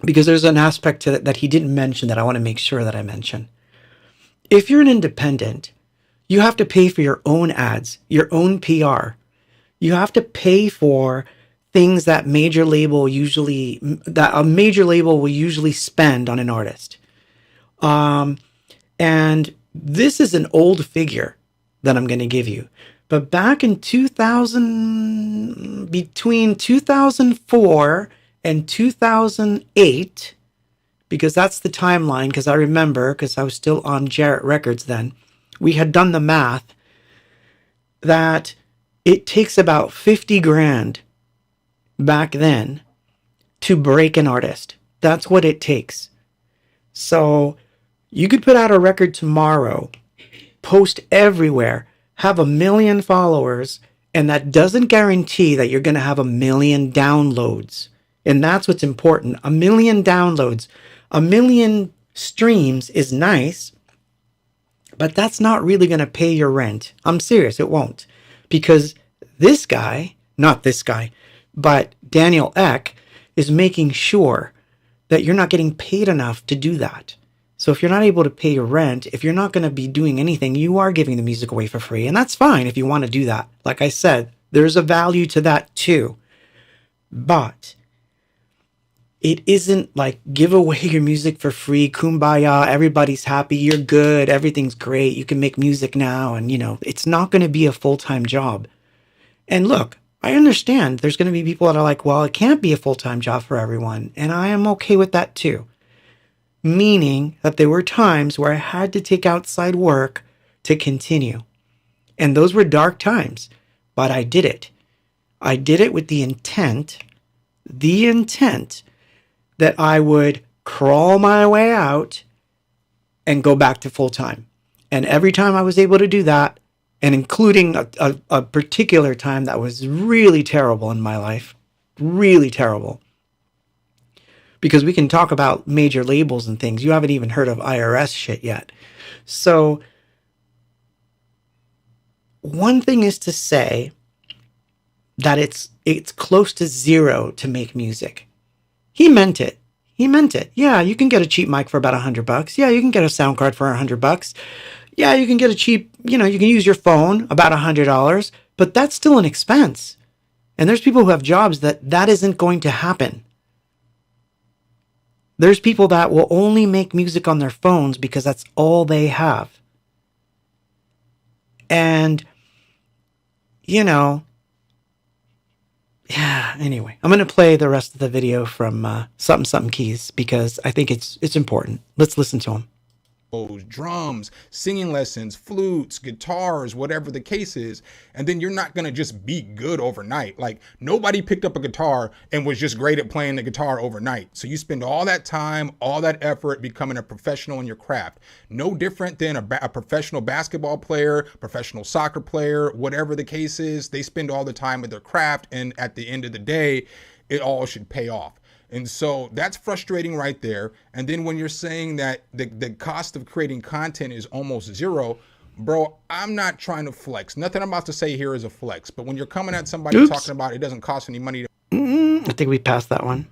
because there's an aspect to it that he didn't mention that I want to make sure that I mention. If you're an independent, you have to pay for your own ads, your own PR. You have to pay for things that a major label will usually spend on an artist. And this is an old figure that I'm going to give you. But back in between 2004 and 2008, because that's the timeline, because I remember, because I was still on Jarrett Records then, we had done the math that it takes about 50 grand back then to break an artist. That's what it takes. So you could put out a record tomorrow, post everywhere, have 1 million followers, and that doesn't guarantee that you're going to have 1 million downloads. And that's what's important. 1 million downloads, 1 million streams is nice, but that's not really going to pay your rent. I'm serious, it won't. Because this guy, not this guy, but Daniel Ek is making sure that you're not getting paid enough to do that. So if you're not able to pay your rent, if you're not going to be doing anything, you are giving the music away for free. And that's fine if you want to do that. Like I said, there's a value to that too. But it isn't like give away your music for free, kumbaya, everybody's happy, you're good, everything's great, you can make music now. And, you know, it's not going to be a full-time job. And look, I understand there's going to be people that are like, well, it can't be a full-time job for everyone. And I am okay with that too. Meaning that there were times where I had to take outside work to continue. And those were dark times, but I did it. I did it with the intent that I would crawl my way out and go back to full time. And every time I was able to do that, and including a particular time that was really terrible in my life, really terrible. Because we can talk about major labels and things. You haven't even heard of IRS shit yet. So one thing is to say that it's close to zero to make music. He meant it. He meant it. Yeah, you can get a cheap mic for about $100. Yeah, you can get a sound card for $100. Yeah, you can get a cheap, you can use your phone about $100, but that's still an expense. And there's people who have jobs that isn't going to happen. There's people that will only make music on their phones because that's all they have. And, anyway, I'm going to play the rest of the video from Something Keys because I think it's important. Let's listen to him. Drums, singing lessons, flutes, guitars, whatever the case is. And then you're not going to just be good overnight. Like, nobody picked up a guitar and was just great at playing the guitar overnight. So you spend all that time, all that effort becoming a professional in your craft. No different than a professional basketball player, professional soccer player, whatever the case is. They spend all the time with their craft, and at the end of the day, it all should pay off. And so that's frustrating right there. And then when you're saying that the cost of creating content is almost zero, bro, I'm not trying to flex. Nothing I'm about to say here is a flex. But when you're coming at somebody talking about it doesn't cost any money. I think we passed that one.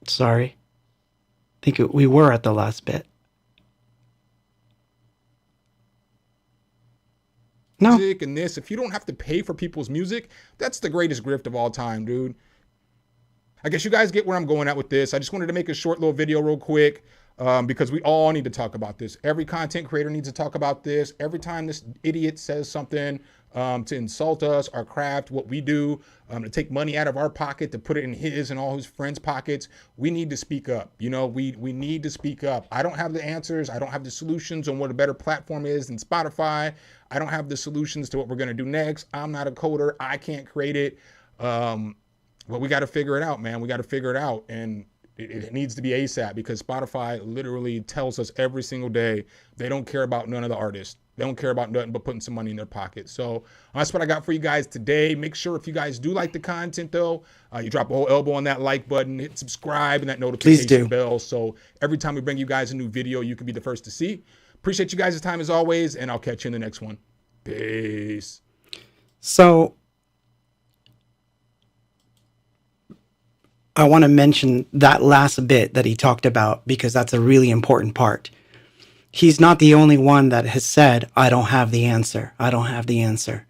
Sorry. I think we were at the last bit. No. Music and this, if you don't have to pay for people's music, that's the greatest grift of all time, dude. I guess you guys get where I'm going at with this. I just wanted to make a short little video real quick because we all need to talk about this. Every content creator needs to talk about this. Every time this idiot says something to insult us, our craft, what we do, to take money out of our pocket, to put it in his and all his friends' pockets, we need to speak up. We need to speak up. I don't have the answers. I don't have the solutions on what a better platform is than Spotify. I don't have the solutions to what we're going to do next. I'm not a coder. I can't create it. But we got to figure it out, man. We got to figure it out. And it needs to be ASAP because Spotify literally tells us every single day they don't care about none of the artists. They don't care about nothing but putting some money in their pocket. So that's what I got for you guys today. Make sure if you guys do like the content, though, you drop a whole elbow on that like button, hit subscribe and that notification bell. So every time we bring you guys a new video, you can be the first to see. Appreciate you guys' time as always, and I'll catch you in the next one. Peace. So I want to mention that last bit that he talked about because that's a really important part. He's not the only one that has said, I don't have the answer. I don't have the answer.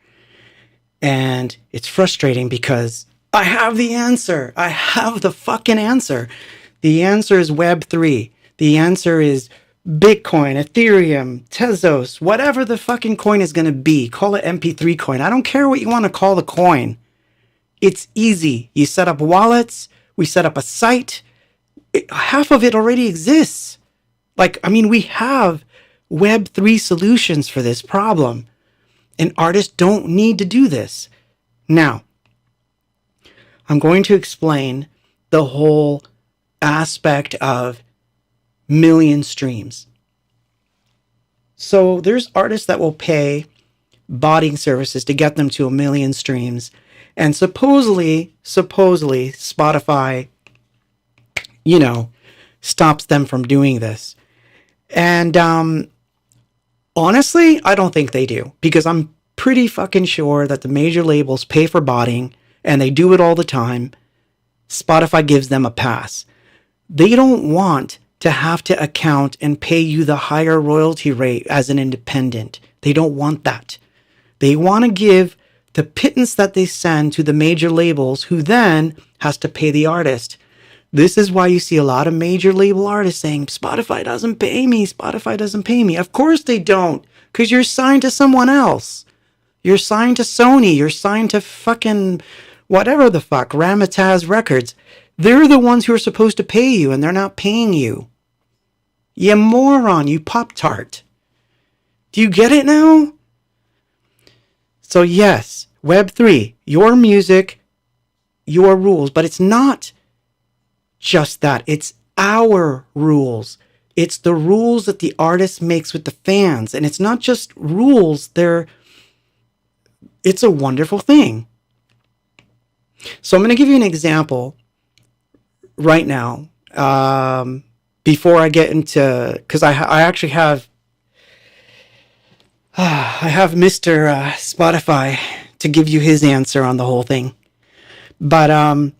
And it's frustrating because I have the answer. I have the fucking answer. The answer is Web3. The answer is Bitcoin, Ethereum, Tezos, whatever the fucking coin is going to be. Call it MP3 coin. I don't care what you want to call the coin. It's easy. You set up wallets. We set up a site. Half of it already exists. We have Web3 solutions for this problem. And artists don't need to do this. Now, I'm going to explain the whole aspect of million streams. So there's artists that will pay botting services to get them to 1 million streams. And supposedly Spotify, stops them from doing this. And honestly, I don't think they do because I'm pretty fucking sure that the major labels pay for botting and they do it all the time. Spotify gives them a pass. They don't want to have to account and pay you the higher royalty rate as an independent. They don't want that. They want to give the pittance that they send to the major labels who then has to pay the artist. This is why you see a lot of major label artists saying, Spotify doesn't pay me, Spotify doesn't pay me. Of course they don't, because you're signed to someone else. You're signed to Sony, you're signed to fucking whatever the fuck, Ramataz Records. They're the ones who are supposed to pay you, and they're not paying you. You moron, you Pop-Tart. Do you get it now? So yes, Web3, your music, your rules, but it's not just that. It's our rules. It's the rules that the artist makes with the fans. And it's not just rules, it's a wonderful thing. So I'm going to give you an example right now before I get into, because I actually have Mr. Spotify to give you his answer on the whole thing. But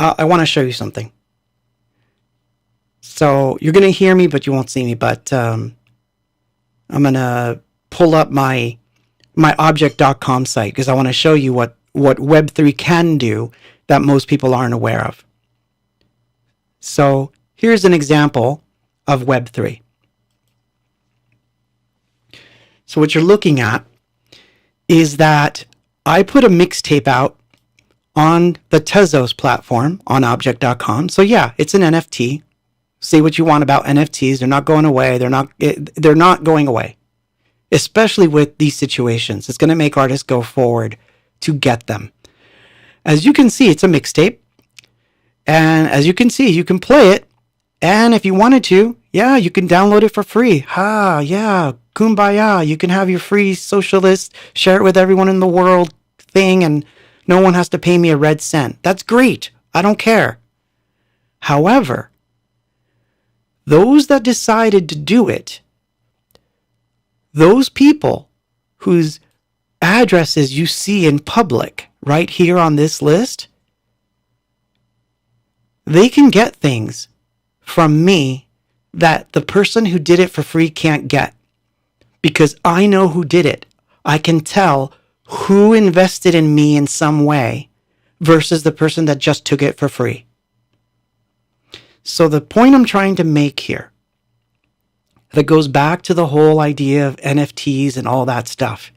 I want to show you something. So you're going to hear me, but you won't see me. But I'm going to pull up my object.com site because I want to show you what Web3 can do that most people aren't aware of. So here's an example of Web3. So what you're looking at is that I put a mixtape out on the Tezos platform on object.com. So yeah, it's an NFT. Say what you want about NFTs. They're not going away. They're not going away. Especially with these situations. It's going to make artists go forward to get them. As you can see, it's a mixtape. And as you can see, you can play it. And if you wanted to, yeah, you can download it for free. Yeah, kumbaya. You can have your free socialist, share it with everyone in the world thing, and no one has to pay me a red cent. That's great. I don't care. However, those that decided to do it, those people whose addresses you see in public right here on this list, they can get things from me that the person who did it for free can't get. Because I know who did it. I can tell who invested in me in some way versus the person that just took it for free. So the point I'm trying to make here, that goes back to the whole idea of NFTs and all that stuff.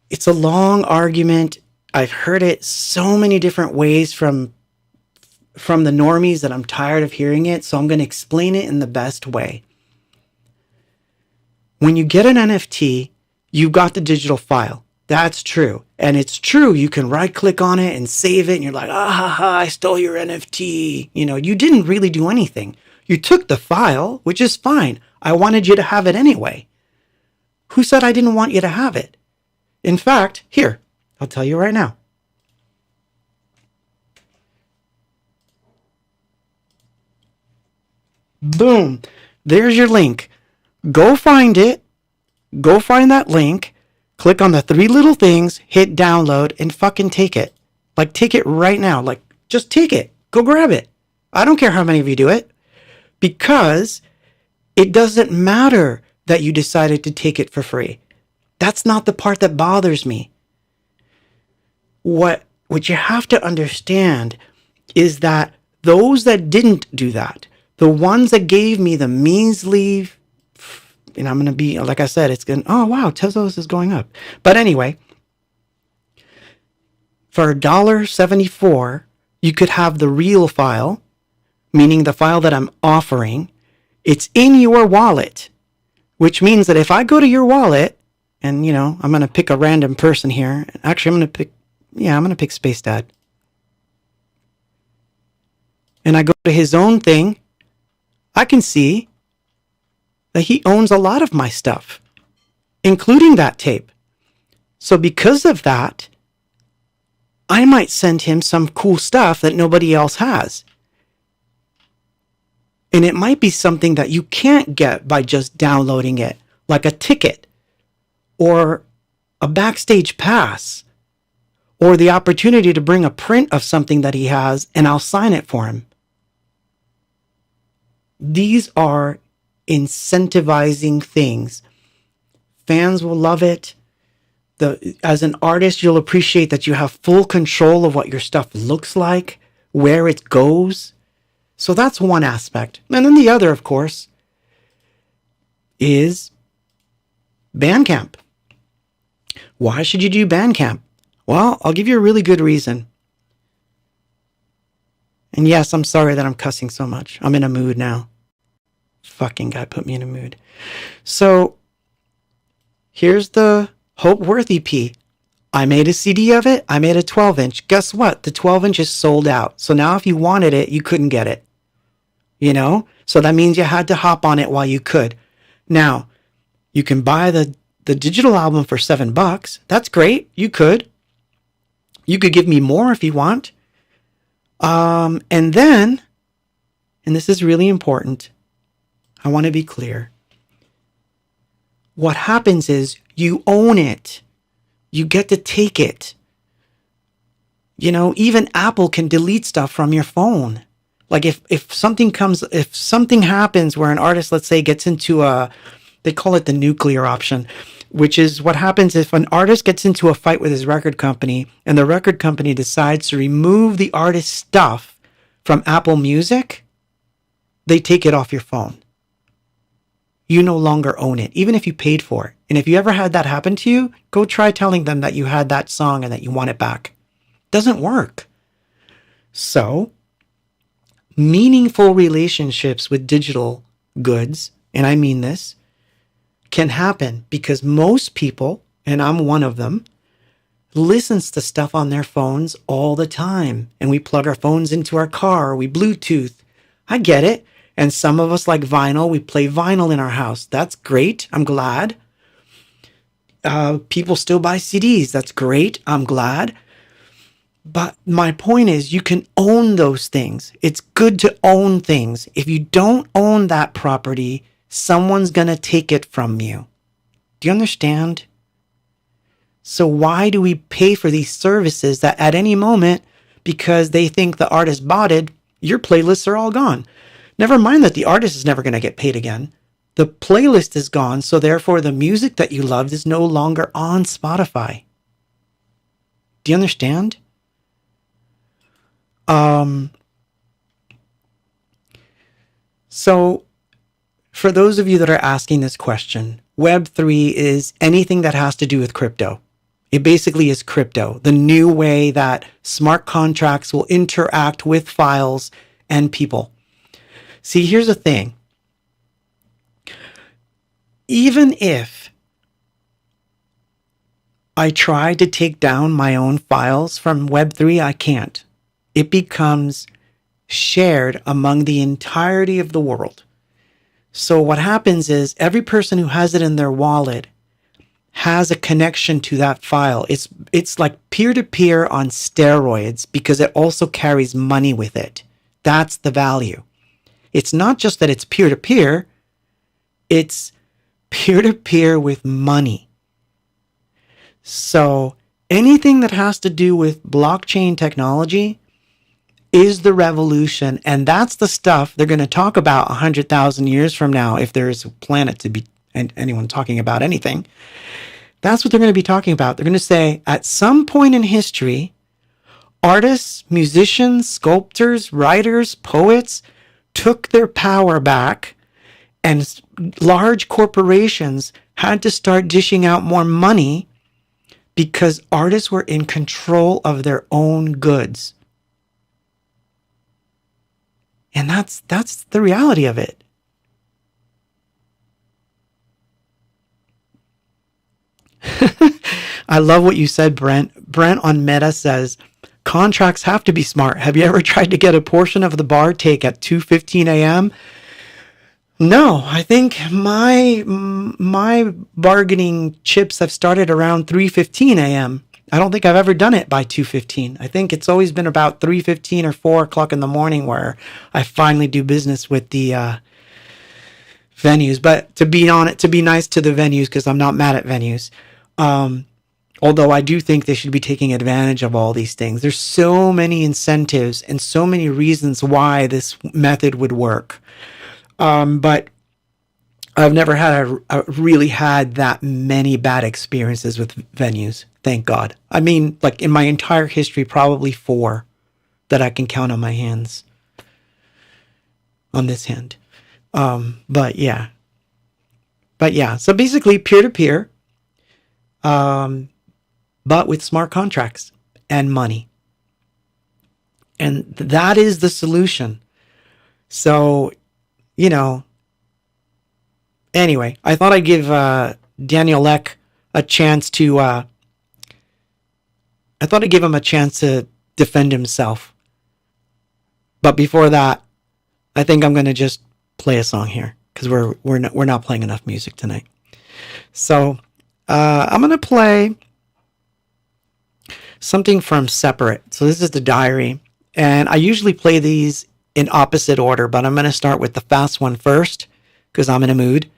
It's a long argument. I've heard it so many different ways from the normies that I'm tired of hearing it. So I'm going to explain it in the best way. When you get an NFT, you've got the digital file. That's true. And it's true. You can right click on it and save it. And you're like, I stole your NFT. You didn't really do anything. You took the file, which is fine. I wanted you to have it anyway. Who said I didn't want you to have it? In fact, here, I'll tell you right now. Boom. There's your link. Go find it. Go find that link. Click on the three little things, hit download, and fucking take it. Like, take it right now. Like, just take it. Go grab it. I don't care how many of you do it. Because it doesn't matter that you decided to take it for free. That's not the part that bothers me. What you have to understand is that those that didn't do that, the ones that gave me the measly, and I'm going to be, like I said, it's going, oh wow, Tezos is going up. But anyway, for $1.74, you could have the real file, meaning the file that I'm offering. It's in your wallet, which means that if I go to your wallet, and I'm going to pick a random person here. Actually, I'm going to pick Space Dad. And I go to his own thing, I can see that he owns a lot of my stuff, including that tape. So because of that, I might send him some cool stuff that nobody else has. And it might be something that you can't get by just downloading it, like a ticket or a backstage pass or the opportunity to bring a print of something that he has and I'll sign it for him. These are incentivizing things. Fans will love it. As an artist, you'll appreciate that you have full control of what your stuff looks like, where it goes. So that's one aspect. And then the other, of course, is Bandcamp. Why should you do Bandcamp? Well, I'll give you a really good reason. And yes, I'm sorry that I'm cussing so much. I'm in a mood now. Fucking guy put me in a mood. So, here's the Hope Worth EP. I made a CD of it. I made a 12-inch. Guess what? The 12-inch is sold out. So now if you wanted it, you couldn't get it. So that means you had to hop on it while you could. Now, you can buy the digital album for $7. That's great. You could. You could give me more if you want. And then, and this is really important, I want to be clear. What happens is you own it. You get to take it. You know, even Apple can delete stuff from your phone. Like if something happens where an artist, let's say, gets into they call it the nuclear option, which is what happens if an artist gets into a fight with his record company and the record company decides to remove the artist's stuff from Apple Music, they take it off your phone. You no longer own it, even if you paid for it. And if you ever had that happen to you, go try telling them that you had that song and that you want it back. Doesn't work. So, meaningful relationships with digital goods, and I mean this, can happen because most people, and I'm one of them, listens to stuff on their phones all the time. And we plug our phones into our car, we Bluetooth. I get it. And some of us like vinyl. We play vinyl in our house. That's great. I'm glad. People still buy CDs. That's great. I'm glad. But my point is, you can own those things. It's good to own things. If you don't own that property, someone's going to take it from you. Do you understand? So why do we pay for these services that at any moment, because they think the artist bought it, your playlists are all gone? Never mind that the artist is never going to get paid again. The playlist is gone, so therefore the music that you loved is no longer on Spotify. Do you understand? So for those of you that are asking this question, Web3 is anything that has to do with crypto. It basically is crypto, the new way that smart contracts will interact with files and people. See, here's the thing. Even if I try to take down my own files from Web3, I can't. It becomes shared among the entirety of the world. So what happens is every person who has it in their wallet has a connection to that file. It's like peer-to-peer on steroids because it also carries money with it. That's the value. It's not just that it's peer-to-peer, it's peer-to-peer with money. So anything that has to do with blockchain technology is the revolution, and that's the stuff they're going to talk about 100,000 years from now, if there is a planet to be anyone talking about anything. That's what they're going to be talking about. They're going to say, at some point in history, artists, musicians, sculptors, writers, poets took their power back, and large corporations had to start dishing out more money because artists were in control of their own goods. And that's the reality of it. I love what you said, Brent. Brent on Meta says, contracts have to be smart. Have you ever tried to get a portion of the bar take at 2:15 a.m.? No, I think my bargaining chips have started around 3:15 a.m. I don't think I've ever done it by 2:15. I think it's always been about 3:15 or 4 o'clock in the morning where I finally do business with the venues. But to be nice to the venues, because I'm not mad at venues. Although I do think they should be taking advantage of all these things. There's so many incentives and so many reasons why this method would work. But I've never really had that many bad experiences with venues. Thank God. I mean, like in my entire history, probably 4 that I can count on my hands. On this hand. But yeah. So basically peer-to-peer. But with smart contracts and money. And that is the solution. So, anyway, I thought I'd give Daniel Ek a chance to, I thought I'd give him a chance to defend himself. But before that, I think I'm going to just play a song here because we're not playing enough music tonight. So, I'm going to play something from Separate. So this is the Diary. And I usually play these in opposite order, but I'm going to start with the fast one first because I'm in a mood.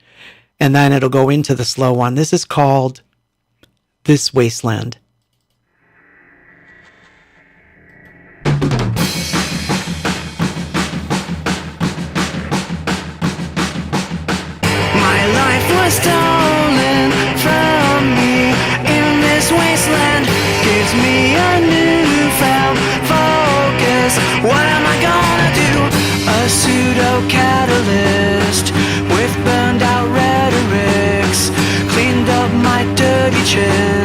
And then it'll go into the slow one. This is called This Wasteland. kitchen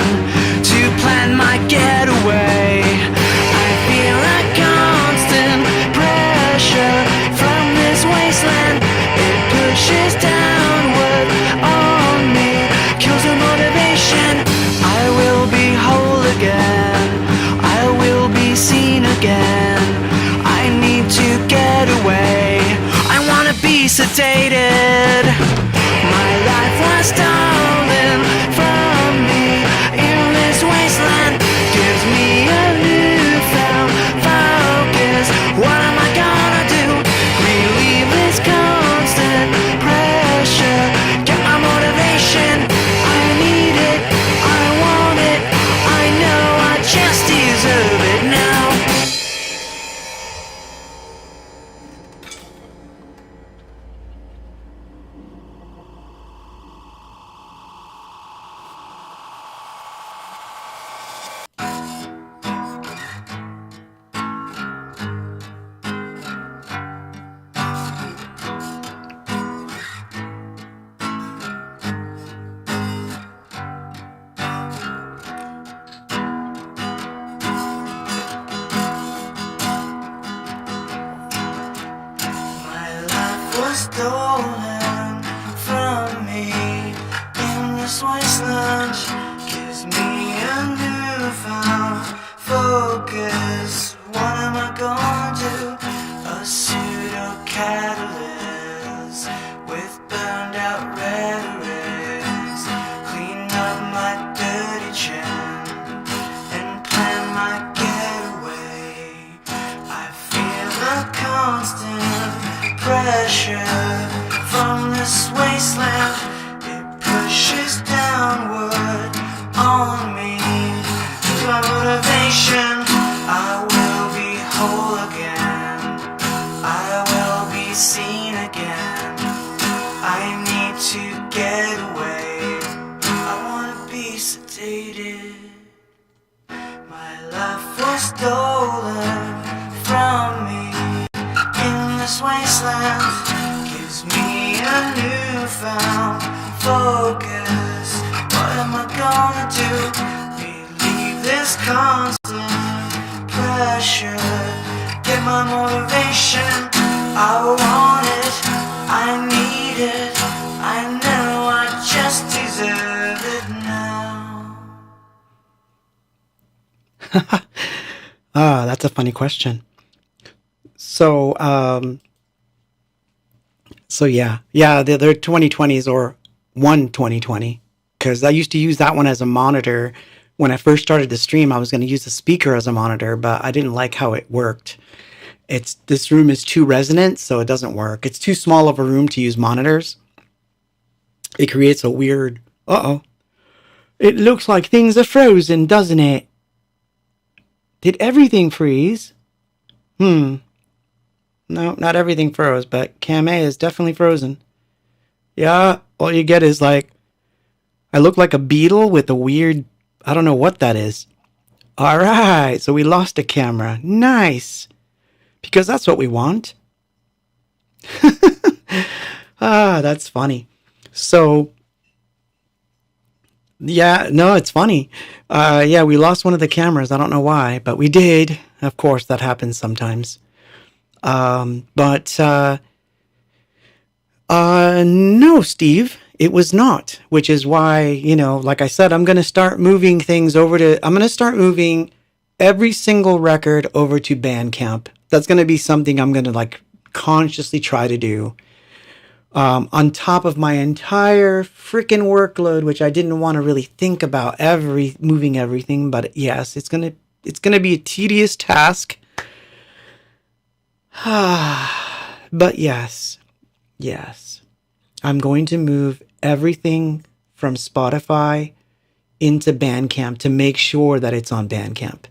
to plan my getaway. I feel a constant pressure from this wasteland. It pushes downward on me, kills the motivation. I will be whole again, I will be seen again. I need to get away, I wanna be sedated. My life was stolen from me in this wasteland. Gives me a newfound focus. What am I gonna do? Relieve this constant pressure. Get my motivation. I need it, I want it. I know I just deserve it now. Stolen from me in this wasteland. Gives me a newfound focus. What am I gonna do? A pseudo catalyst with burned out rhetorics. Clean up my dirty chin and plan my getaway. I feel a constant pressure from this wasteland. It pushes downward on me. My motivation, I will be whole again, I will be seen again. I need to get away, I wanna be sedated. My life was stolen from me in this wasteland. Gives me a newfound focus. What am I gonna do? Relieve this constant pressure. Get my motivation. I want it, I need it. I know I just deserve it now. That's a funny question. So they're 2020s or 2020, because I used to use that one as a monitor. When I first started to stream, I was going to use the speaker as a monitor, but I didn't like how it worked. This room is too resonant, so it doesn't work. It's too small of a room to use monitors. It creates a weird, it looks like things are frozen, doesn't it? Did everything freeze? No, not everything froze, but Cam A is definitely frozen. Yeah, all you get is like, I look like a beetle with a weird, I don't know what that is. All right, so we lost a camera. Nice. Because that's what we want. That's funny. So, yeah, no, it's funny. We lost one of the cameras. I don't know why, but we did. Of course, that happens sometimes. No, Steve, it was not, which is why, like I said, I'm going to start moving things I'm going to start moving every single record over to Bandcamp. That's going to be something I'm going to consciously try to do. On top of my entire freaking workload, which I didn't want to really think about moving everything, but yes, it's going to be a tedious task. But yes, I'm going to move everything from Spotify into Bandcamp to make sure that it's on Bandcamp.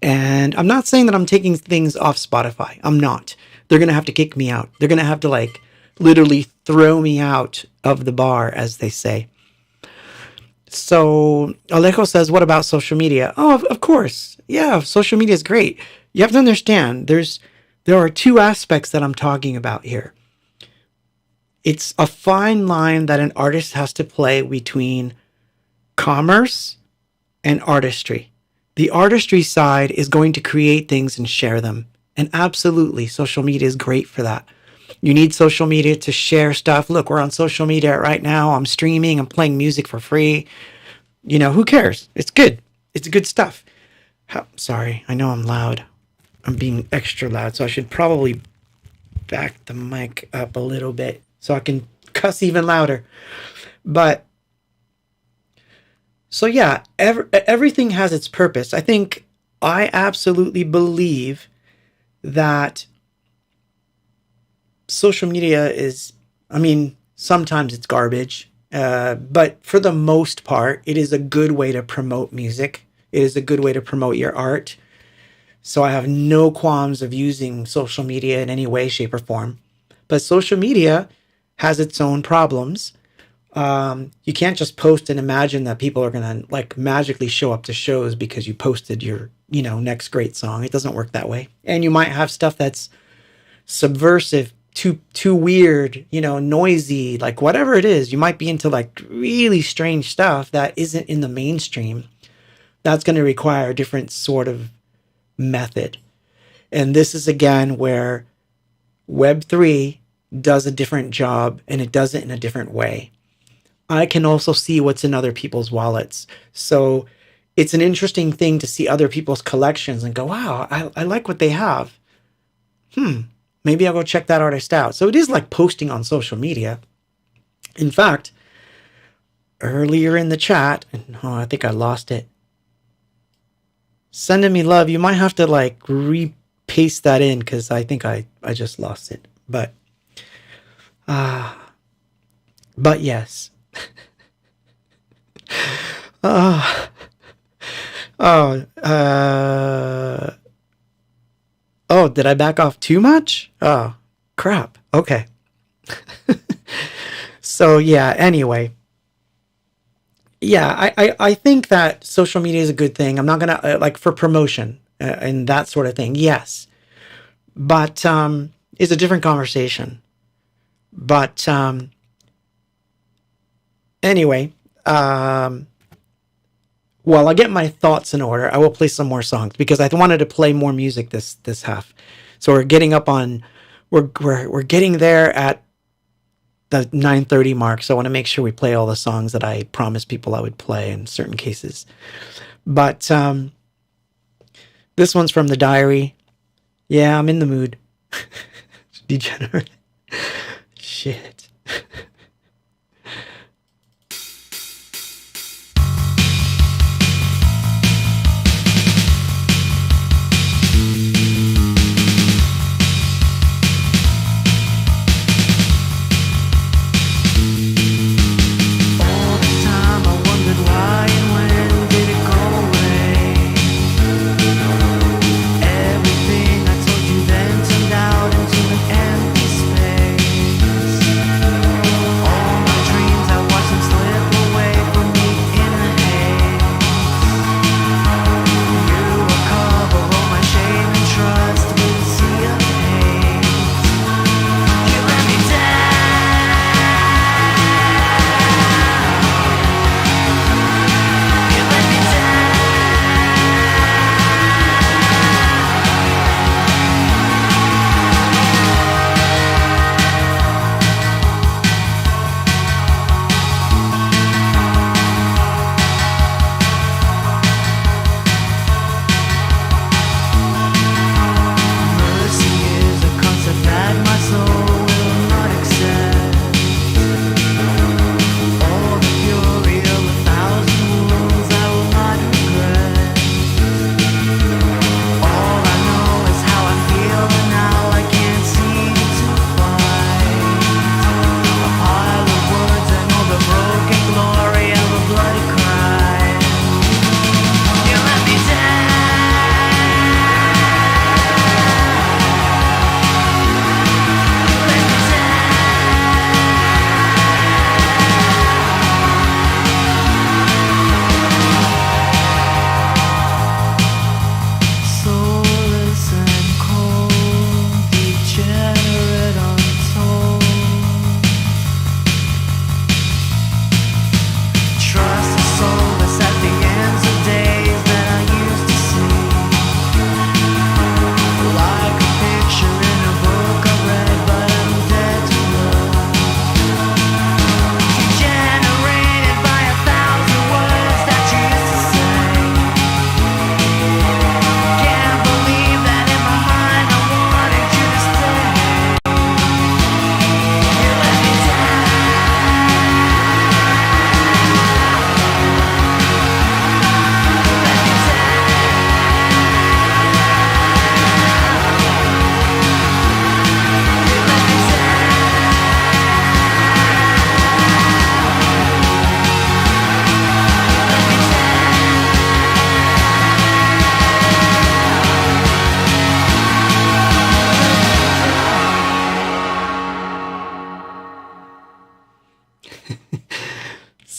And I'm not saying that I'm taking things off Spotify. I'm not. They're going to have to kick me out. They're going to have to literally throw me out of the bar, as they say. So Alejo says, what about social media? Oh, of course. Yeah, social media is great. You have to understand, there are two aspects that I'm talking about here. It's a fine line that an artist has to play between commerce and artistry. The artistry side is going to create things and share them. And absolutely, social media is great for that. You need social media to share stuff. Look, we're on social media right now. I'm streaming. I'm playing music for free. You know, who cares? It's good. It's good stuff. Sorry, I know I'm loud. I'm being extra loud, so I should probably back the mic up a little bit so I can cuss even louder. But, so yeah, everything has its purpose. I absolutely believe that social media is, sometimes it's garbage, but for the most part, it is a good way to promote music. It is a good way to promote your art. So I have no qualms of using social media in any way, shape, or form. But social media has its own problems. You can't just post and imagine that people are going to like magically show up to shows because you posted your, next great song. It doesn't work that way. And you might have stuff that's subversive, too weird, noisy, like whatever it is. You might be into like really strange stuff that isn't in the mainstream. That's going to require a different sort of method. And this is again where Web3 does a different job, and it does it in a different way. I can also see what's in other people's wallets. So it's an interesting thing to see other people's collections and go, wow, I like what they have. Maybe I'll go check that artist out. So it is like posting on social media. In fact, earlier in the chat, I think I lost it. Sending me love. You might have to like repaste that in because I think I just lost it. But yes. Did I back off too much? Oh, crap. Okay. So yeah, anyway. Yeah, I think that social media is a good thing. I'm not going to, like for promotion and that sort of thing, yes. But it's a different conversation. But anyway, while I get my thoughts in order, I will play some more songs because I wanted to play more music this half. So we're getting up on, we're getting there at the 9:30 mark, so I want to make sure we play all the songs that I promised people I would play in certain cases. But this one's from the diary. Yeah, I'm in the mood. Degenerate. Shit. Everything I told you then turned out into an empty space.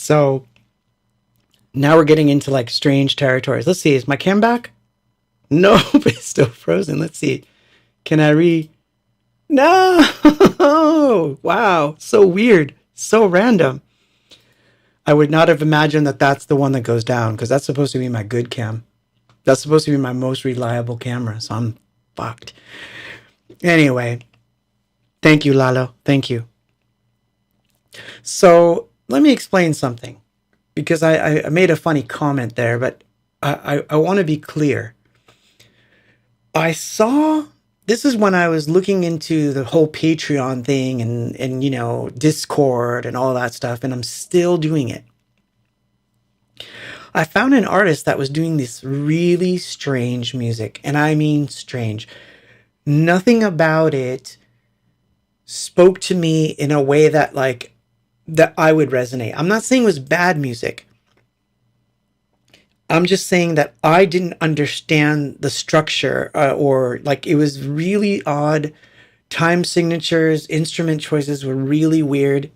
So now we're getting into like strange territories. Let's see. Is my cam back? No, it's still frozen. Let's see. Can I No! Wow. So weird. So random. I would not have imagined that that's the one that goes down, because that's supposed to be my good cam. That's supposed to be my most reliable camera. So I'm fucked. Anyway. Thank you, Lalo. Thank you. So let me explain something, because I made a funny comment there, but I want to be clear. This is when I was looking into the whole Patreon thing and you know, Discord and all that stuff, and I'm still doing it. I found an artist that was doing this really strange music, and I mean strange. Nothing about it spoke to me in a way that I would resonate. I'm not saying it was bad music. I'm just saying that I didn't understand the structure, or like it was really odd. Time signatures, instrument choices were really weird.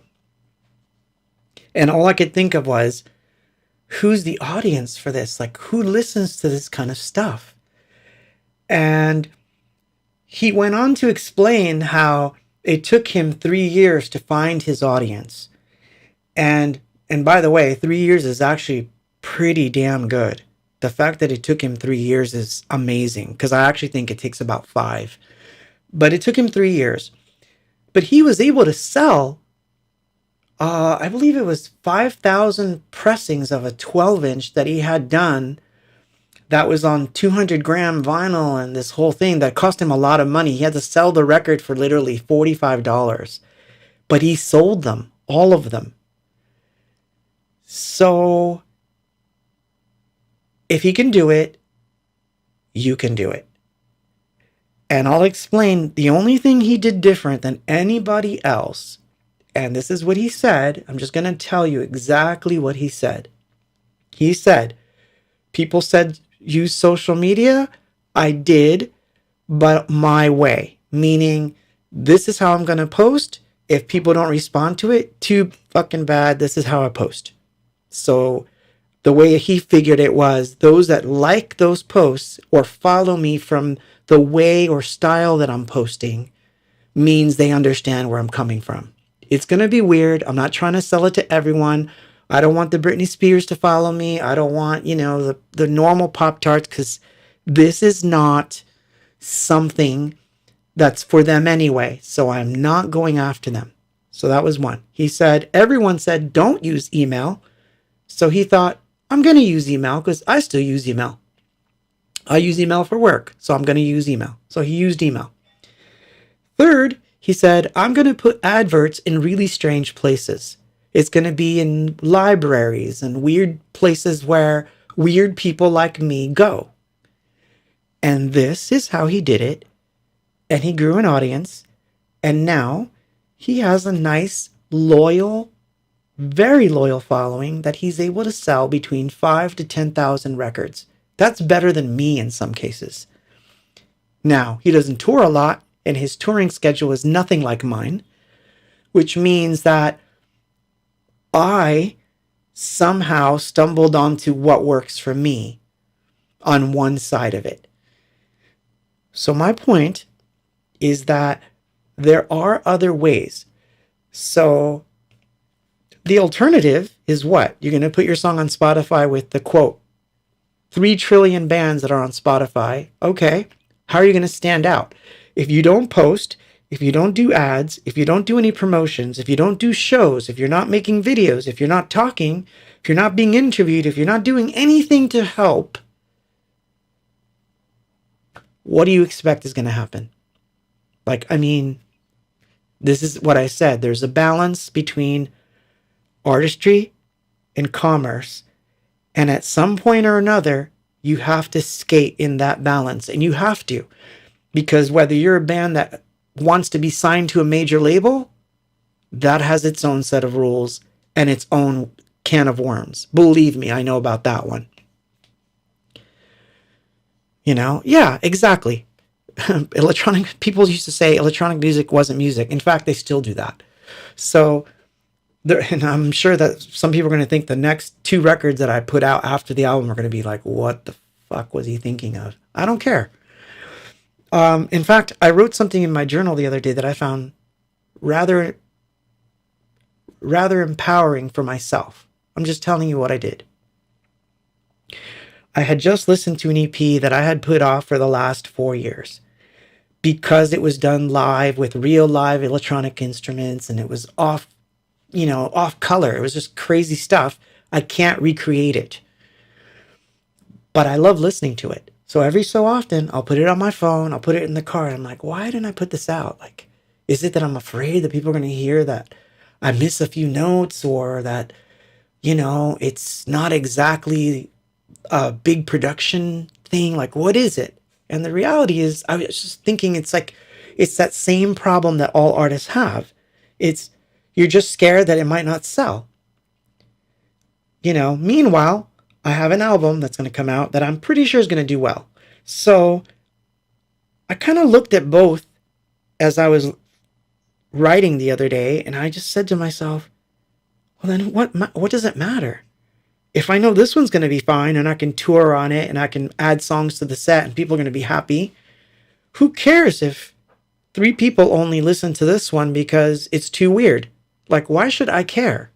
And all I could think of was, who's the audience for this? Like, who listens to this kind of stuff? And he went on to explain how it took him 3 years to find his audience. And by the way, 3 years is actually pretty damn good. The fact that it took him 3 years is amazing, because I actually think it takes about 5. But it took him 3 years. But he was able to sell, I believe it was 5,000 pressings of a 12-inch that he had done that was on 200-gram vinyl, and this whole thing that cost him a lot of money. He had to sell the record for literally $45. But he sold them, all of them. So if he can do it, you can do it. And I'll explain the only thing he did different than anybody else. And this is what he said. I'm just going to tell you exactly what he said. He said, people said use social media. I did, but my way. Meaning, this is how I'm going to post. If people don't respond to it, too fucking bad. This is how I post. So the way he figured it was, those that like those posts or follow me from the way or style that I'm posting means they understand where I'm coming from. It's going to be weird. I'm not trying to sell it to everyone. I don't want the Britney Spears to follow me. I don't want, the normal Pop-Tarts, because this is not something that's for them anyway. So I'm not going after them. So that was one. He said, everyone said, don't use email. So he thought, I'm going to use email because I still use email. I use email for work, so I'm going to use email. So he used email. Third, he said, I'm going to put adverts in really strange places. It's going to be in libraries and weird places where weird people like me go. And this is how he did it. And he grew an audience. And now he has a nice, loyal, very loyal following that he's able to sell between 5,000 to 10,000 records. That's better than me in some cases. Now, he doesn't tour a lot, and his touring schedule is nothing like mine, which means that I somehow stumbled onto what works for me on one side of it. So my point is that there are other ways. So the alternative is what? You're going to put your song on Spotify with the quote, 3 trillion bands that are on Spotify. Okay, how are you going to stand out? If you don't post, if you don't do ads, if you don't do any promotions, if you don't do shows, if you're not making videos, if you're not talking, if you're not being interviewed, if you're not doing anything to help, what do you expect is going to happen? This is what I said. There's a balance between artistry and commerce. And at some point or another, you have to skate in that balance. And you have to. Because whether you're a band that wants to be signed to a major label, that has its own set of rules and its own can of worms. Believe me, I know about that one. Yeah, exactly. People used to say electronic music wasn't music. In fact, they still do that. So And I'm sure that some people are going to think the next 2 records that I put out after the album are going to be like, what the fuck was he thinking of? I don't care. In fact, I wrote something in my journal the other day that I found rather empowering for myself. I'm just telling you what I did. I had just listened to an EP that I had put off for the last 4 years because it was done live with real live electronic instruments, and it was off color. It was just crazy stuff. I can't recreate it. But I love listening to it. So every so often, I'll put it on my phone, I'll put it in the car, and I'm like, why didn't I put this out? Like, is it that I'm afraid that people are going to hear that I miss a few notes, or that, it's not exactly a big production thing? Like, what is it? And the reality is, I was just thinking it's that same problem that all artists have. You're just scared that it might not sell. Meanwhile, I have an album that's going to come out that I'm pretty sure is going to do well. So I kind of looked at both as I was writing the other day, and I just said to myself, well, then what does it matter? If I know this one's going to be fine and I can tour on it and I can add songs to the set and people are going to be happy, who cares if 3 people only listen to this one because it's too weird? Like, why should I care?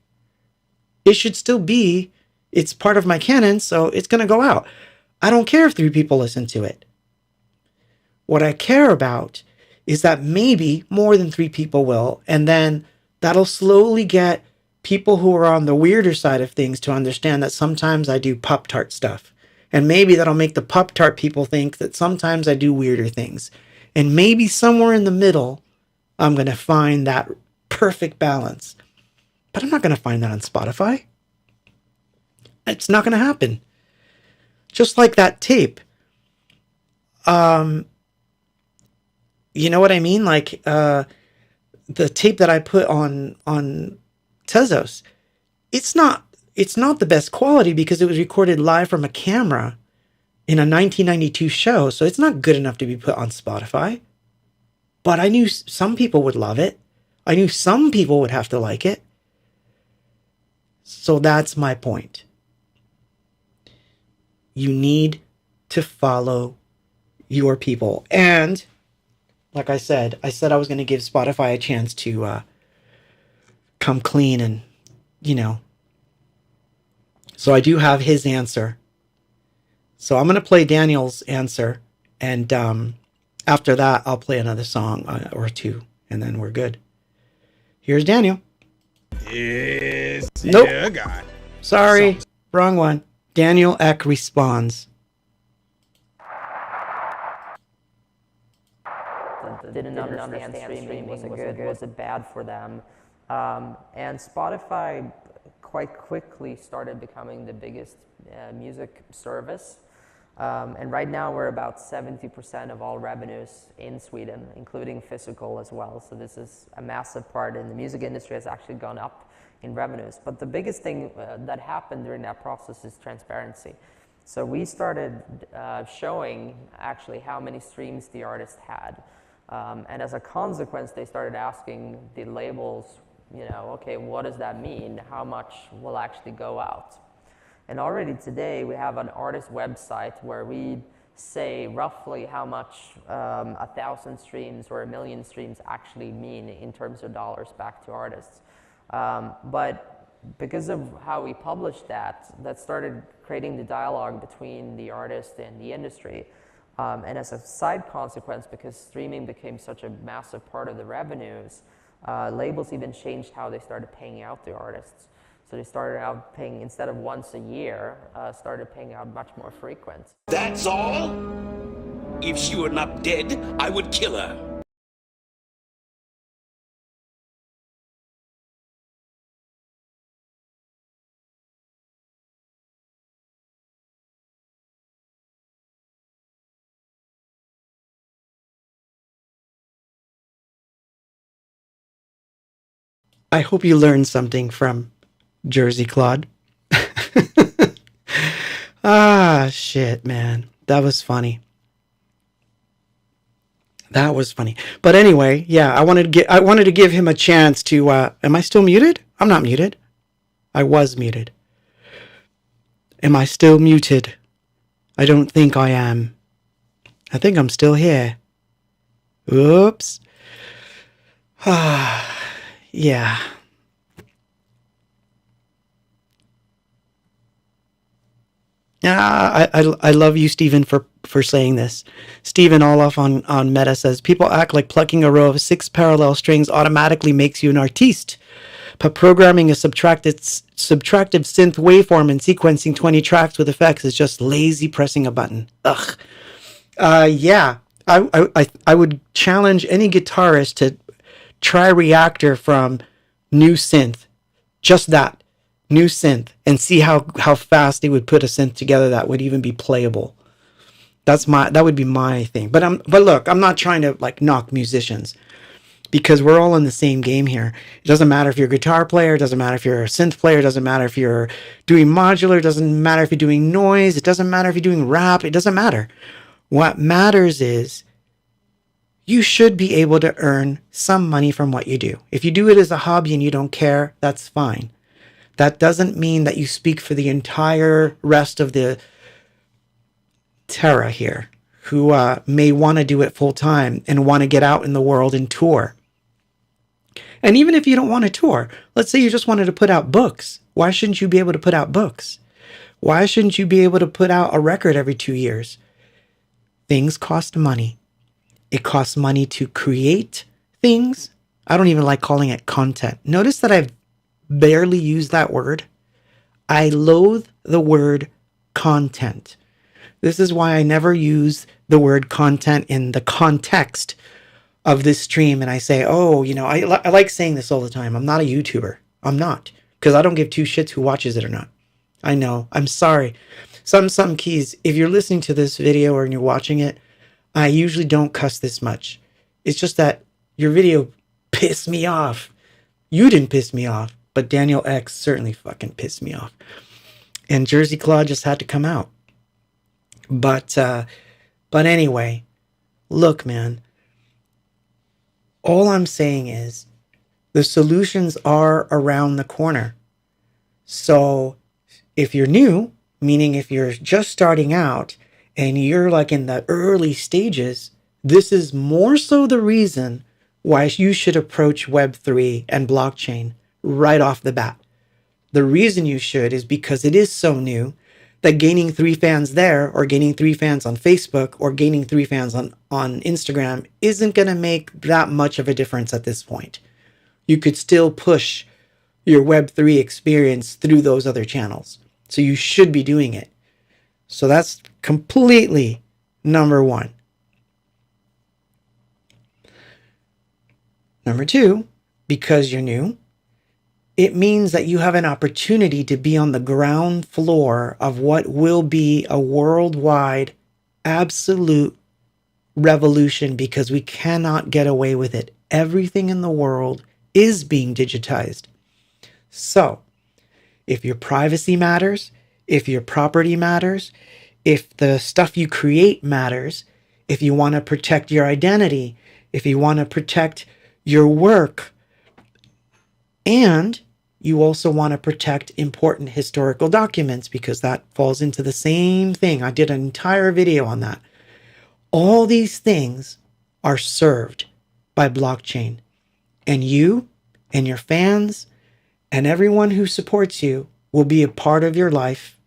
It should still be, it's part of my canon, so it's going to go out. I don't care if 3 people listen to it. What I care about is that maybe more than 3 people will, and then that'll slowly get people who are on the weirder side of things to understand that sometimes I do Pop-Tart stuff. And maybe that'll make the Pop-Tart people think that sometimes I do weirder things. And maybe somewhere in the middle, I'm going to find that perfect balance. But I'm not going to find that on Spotify. It's not going to happen. Just like that tape. You know what I mean? Like the tape that I put on Tezos. It's not the best quality because it was recorded live from a camera in a 1992 show. So it's not good enough to be put on Spotify. But I knew some people would love it. I knew some people would have to like it. So that's my point. You need to follow your people. And like I said I was going to give Spotify a chance to come clean and, So I do have his answer. So I'm going to play Daniel's answer. And after that, I'll play another song or 2. And then we're good. Here's Daniel. Yes. Nope. Yeah, God. Sorry. Wrong one. Daniel Eck responds. Didn't understand streaming was it bad for them, and Spotify quite quickly started becoming the biggest music service, and right now we're about 70% of all revenues in Sweden, including physical as well. So this is a massive part in the music industry, has actually gone up in revenues. But the biggest thing that happened during that process is transparency. So we started showing actually how many streams the artist had. And as a consequence, they started asking the labels, okay, what does that mean? How much will actually go out? And already today, we have an artist website where we say roughly how much 1,000 streams or 1 million streams actually mean in terms of dollars back to artists. But because of how we published that started creating the dialogue between the artist and the industry. And as a side consequence, because streaming became such a massive part of the revenues, labels even changed how they started paying out the artists. So they started out paying, instead of once a year, started paying out much more frequent. That's all? If she were not dead, I would kill her. I hope you learned something from Jersey Claude. Shit, man. That was funny. That was funny. But anyway, yeah, I wanted to give him a chance to, am I still muted? I'm not muted. I was muted. Am I still muted? I don't think I am. I think I'm still here. Oops. Yeah. I love you, Stephen, for saying this. Stephen Olof on Meta says, people act like plucking a row of 6 parallel strings automatically makes you an artiste. But programming a subtractive synth waveform and sequencing 20 tracks with effects is just lazy pressing a button. Ugh. Yeah. I would challenge any guitarist to try Reactor from new synth. Just that. New synth. And see how fast they would put a synth together that would even be playable. That would be my thing. But look, I'm not trying to like knock musicians, because we're all in the same game here. It doesn't matter if you're a guitar player, it doesn't matter if you're a synth player, it doesn't matter if you're doing modular, it doesn't matter if you're doing noise, it doesn't matter if you're doing rap, it doesn't matter. What matters is you should be able to earn some money from what you do. If you do it as a hobby and you don't care, that's fine. That doesn't mean that you speak for the entire rest of the Terra here, who may want to do it full time and want to get out in the world and tour. And even if you don't want to tour, let's say you just wanted to put out books. Why shouldn't you be able to put out books? Why shouldn't you be able to put out a record every 2 years? Things cost money. It costs money to create things. I don't even like calling it content. Notice that I've barely used that word. I loathe the word content. This is why I never use the word content in the context of this stream. And I say, oh, I like saying this all the time. I'm not a YouTuber. I'm not. Because I don't give two shits who watches it or not. I know. I'm sorry. Some keys. If you're listening to this video or you're watching it, I usually don't cuss this much. It's just that your video pissed me off. You didn't piss me off, but Daniel X certainly fucking pissed me off. And Jersey Claw just had to come out. But anyway, look, man. All I'm saying is the solutions are around the corner. So if you're new, meaning if you're just starting out and you're like in the early stages, this is more so the reason why you should approach Web3 and blockchain right off the bat. The reason you should is because it is so new that gaining 3 fans there, or gaining 3 fans on Facebook, or gaining 3 fans on Instagram isn't going to make that much of a difference at this point. You could still push your Web3 experience through those other channels. So you should be doing it. So that's completely number 1. Number 2, because you're new, it means that you have an opportunity to be on the ground floor of what will be a worldwide absolute revolution, because we cannot get away with it. Everything in the world is being digitized. So, if your privacy matters, if your property matters, if the stuff you create matters, if you want to protect your identity, if you want to protect your work, and you also want to protect important historical documents, because that falls into the same thing. I did an entire video on that. All these things are served by blockchain. And you and your fans and everyone who supports you will be a part of your life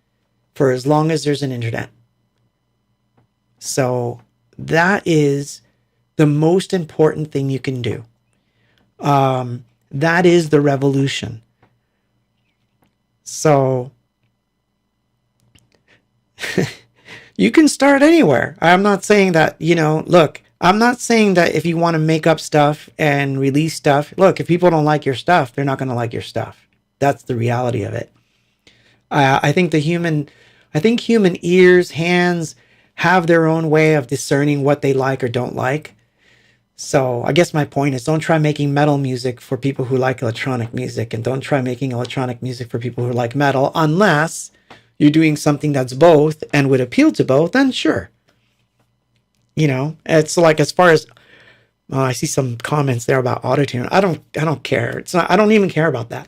for as long as there's an internet. So that is the most important thing you can do. That is the revolution. So you can start anywhere. I'm not saying that, look, I'm not saying that if you want to make up stuff and release stuff, look, if people don't like your stuff, they're not going to like your stuff. That's the reality of it. I think human ears, hands have their own way of discerning what they like or don't like. So I guess my point is, don't try making metal music for people who like electronic music, and don't try making electronic music for people who like metal, unless you're doing something that's both and would appeal to both, then sure. It's like, as far as I see some comments there about autotune. I don't care. I don't even care about that.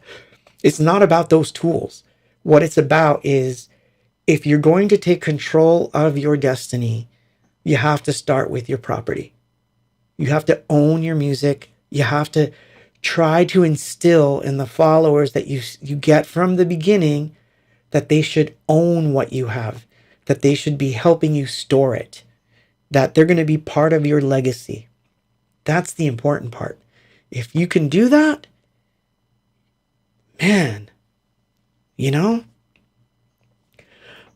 It's not about those tools. What it's about is, if you're going to take control of your destiny, you have to start with your property. You have to own your music. You have to try to instill in the followers that you get from the beginning that they should own what you have, that they should be helping you store it, that they're going to be part of your legacy. That's the important part. If you can do that, man, you know?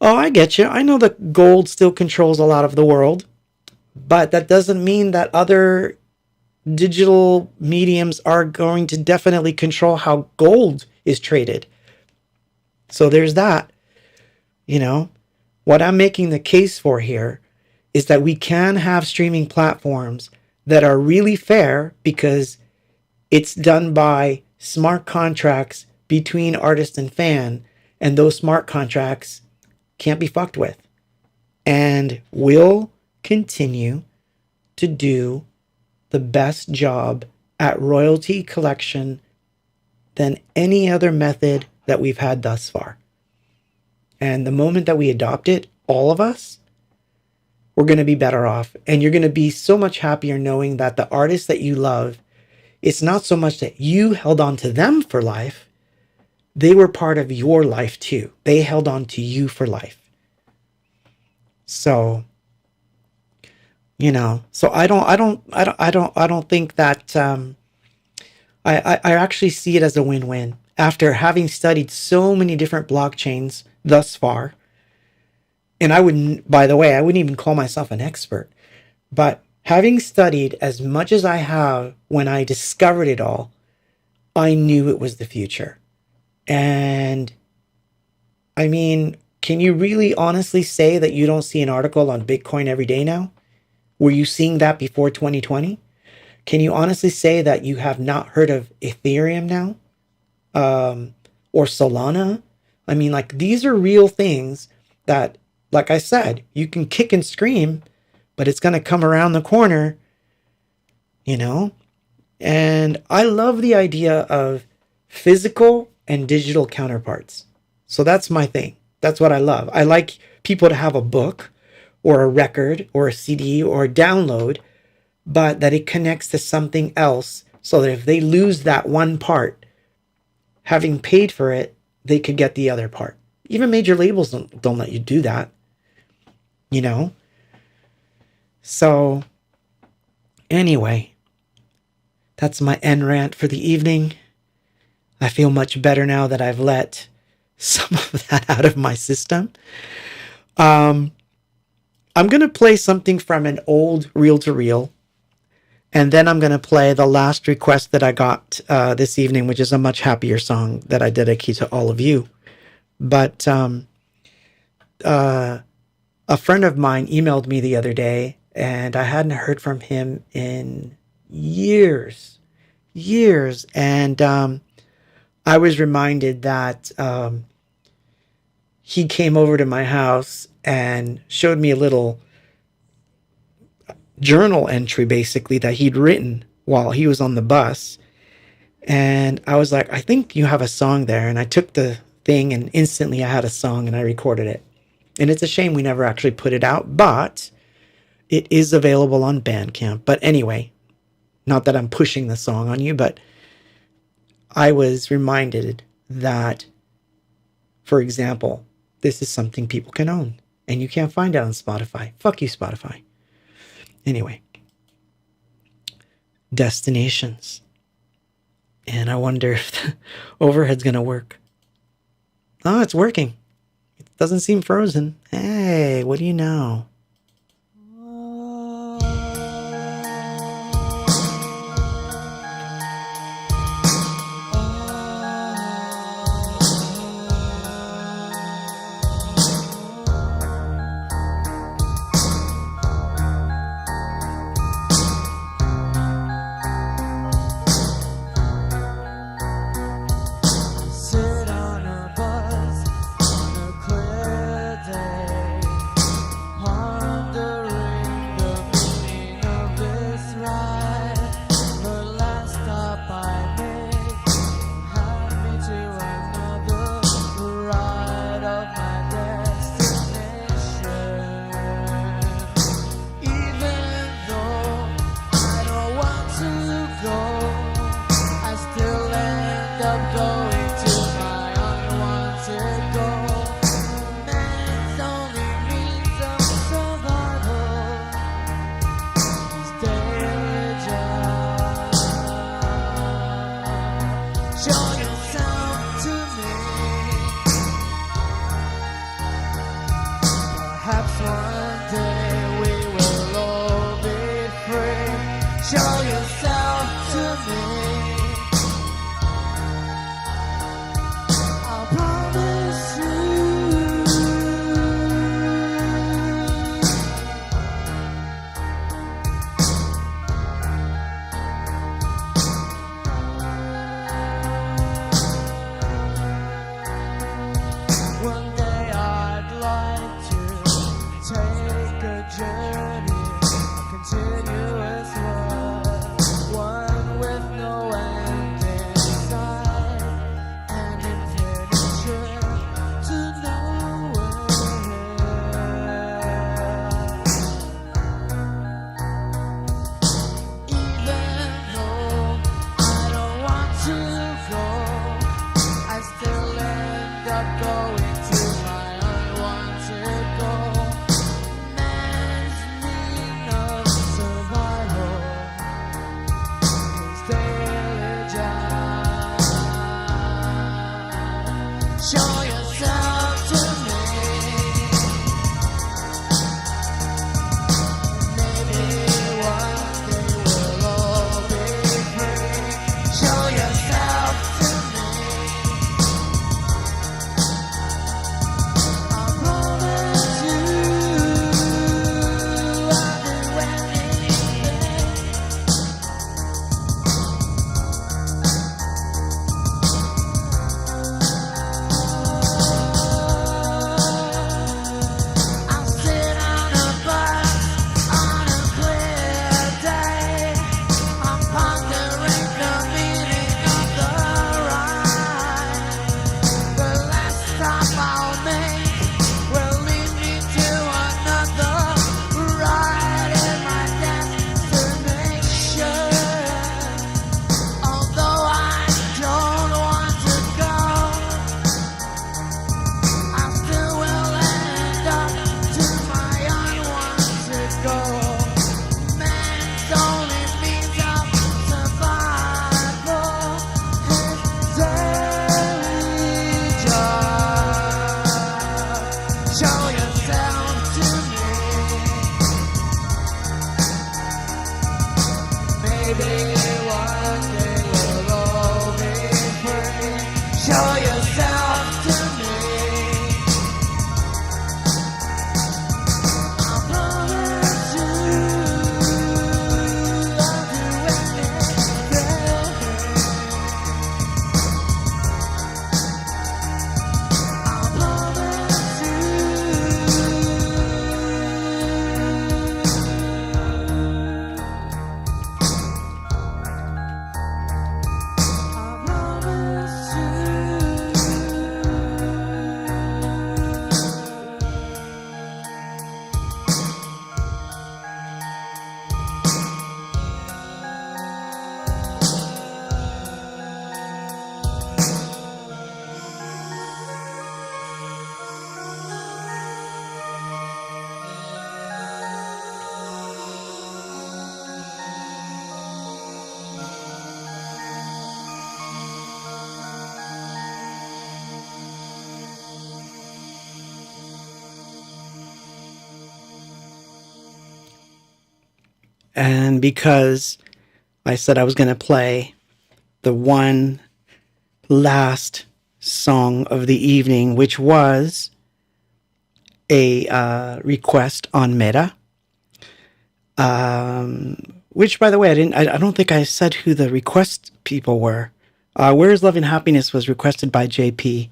Oh, I get you. I know that gold still controls a lot of the world, but that doesn't mean that other digital mediums are going to definitely control how gold is traded. So there's that. You know, what I'm making the case for here is that we can have streaming platforms that are really fair because it's done by smart contracts between artist and fan, and those smart contracts can't be fucked with, and will continue to do the best job at royalty collection than any other method that we've had thus far. And the moment that we adopt it, all of us, we're going to be better off. And you're going to be so much happier knowing that the artists that you love, it's not so much that you held on to them for life. They were part of your life too. They held on to you for life. So, you know, so I don't think that, I actually see it as a win-win. After having studied so many different blockchains thus far, and I wouldn't, by the way, I wouldn't even call myself an expert, but having studied as much as I have, when I discovered it all, I knew it was the future. And I mean, can you really honestly say that you don't see an article on Bitcoin every day now? Were you seeing that before 2020? Can you honestly say that you have not heard of Ethereum now? Or Solana? I mean, like, these are real things that, like I said, you can kick and scream, but it's going to come around the corner, you know? And I love the idea of physical and digital counterparts. So that's my thing. That's what I love. I like people to have a book or a record or a CD or a download, but that it connects to something else so that if they lose that one part, having paid for it, they could get the other part. Even major labels don't let you do that, you know? So anyway, that's my end rant for the evening. I feel much better now that I've let some of that out of my system. I'm going to play something from an old reel-to-reel, and then I'm going to play the last request that I got this evening, which is a much happier song that I dedicate to all of you. But a friend of mine emailed me the other day, and I hadn't heard from him in years. And I was reminded that he came over to my house and showed me a little journal entry, basically, that he'd written while he was on the bus. And I was like, I think you have a song there. And I took the thing, and instantly I had a song, and I recorded it. And it's a shame we never actually put it out, but it is available on Bandcamp. But anyway, not that I'm pushing the song on you, but I was reminded that, for example, this is something people can own, and you can't find it on Spotify. Fuck you, Spotify. Anyway, destinations. And I wonder if the overhead's going to work. Oh, it's working. It doesn't seem frozen. Hey, what do you know? Sit on a bus on a clear day. Show yourself to me. Maybe one day we'll all be free. Show yourself to me. I promise you I'll do And because I said I was going to play the one last song of the evening, which was a request on Meta, which, by the way, I don't think I said who the request people were. Where is Love and Happiness was requested by JP.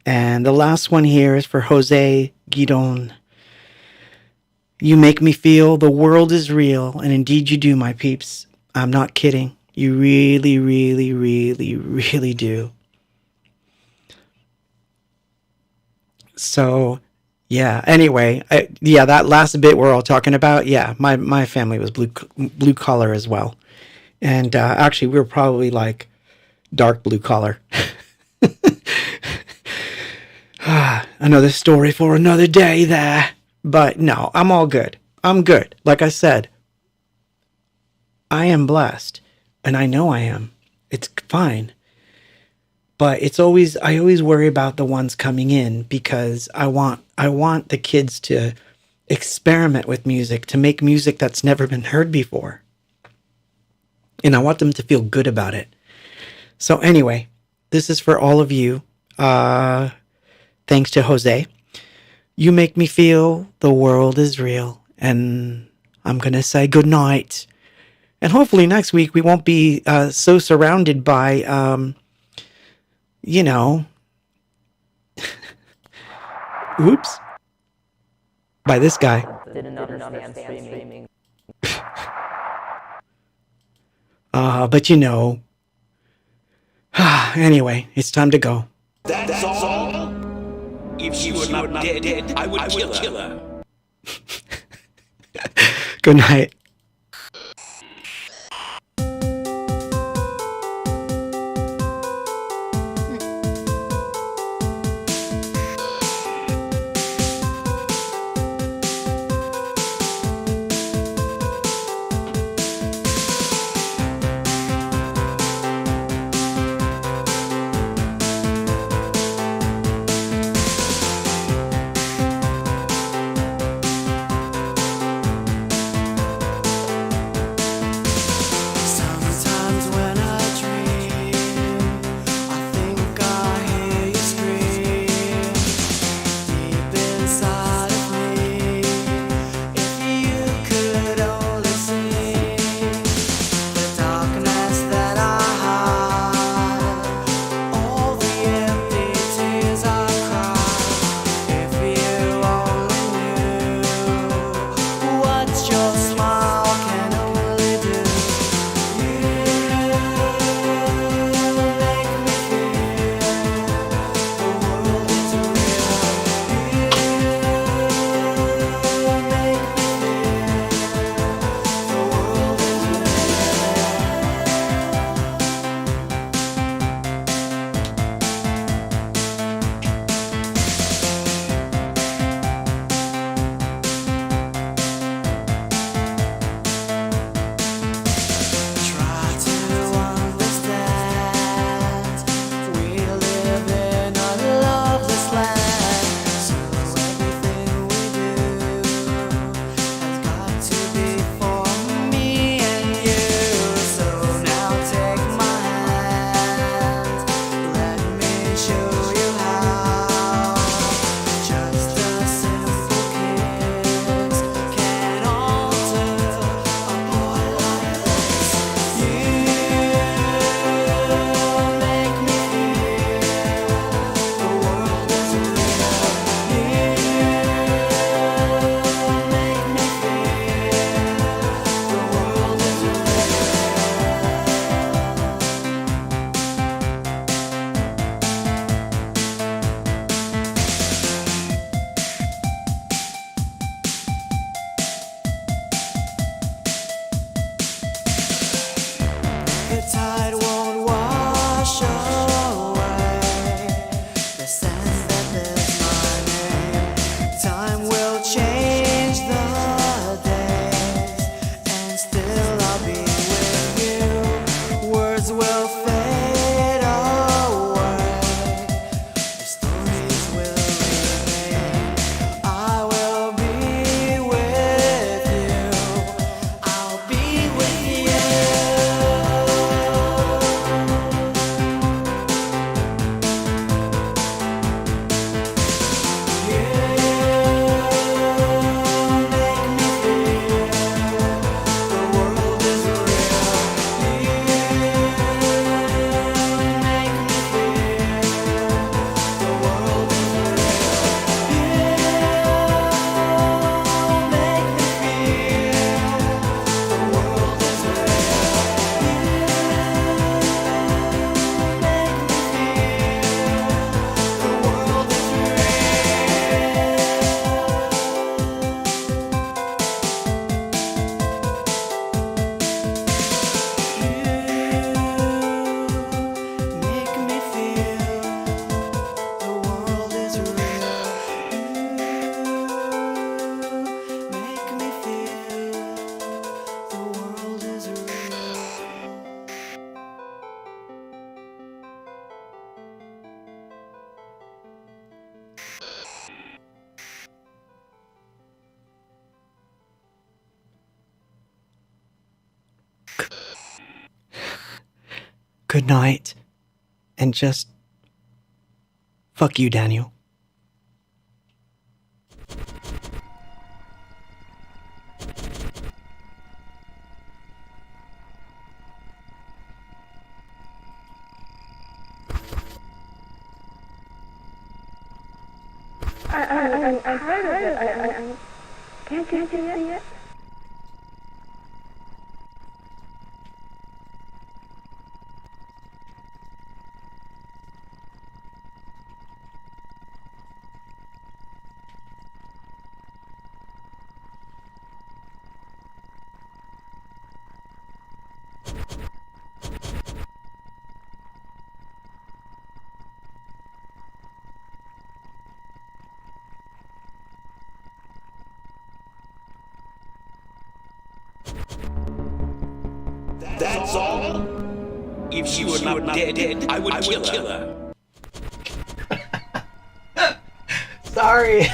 And the last one here is for Jose Guidon. You make me feel the world is real, and indeed you do, my peeps. I'm not kidding. You really, really, really, really do. So, yeah. Anyway, that last bit we're all talking about, yeah, my family was blue collar as well. And actually, we were probably like dark blue collar. Another story for another day there. But no, I'm all good. I'm good. Like I said, I am blessed. And I know I am. It's fine. But I always worry about the ones coming in because I want the kids to experiment with music, to make music that's never been heard before. And I want them to feel good about it. So anyway, this is for all of you. Thanks to Jose. You make me feel the world is real. And I'm going to say good night. And hopefully next week we won't be so surrounded by, oops, by this guy. Didn't understand streaming. But anyway, it's time to go. That's all? If she were not dead, I would kill her. Good night. good night, and just fuck you, Daniel. I'm tired of it. Can't you see it? That's all? If she were not dead, I would kill her. Sorry.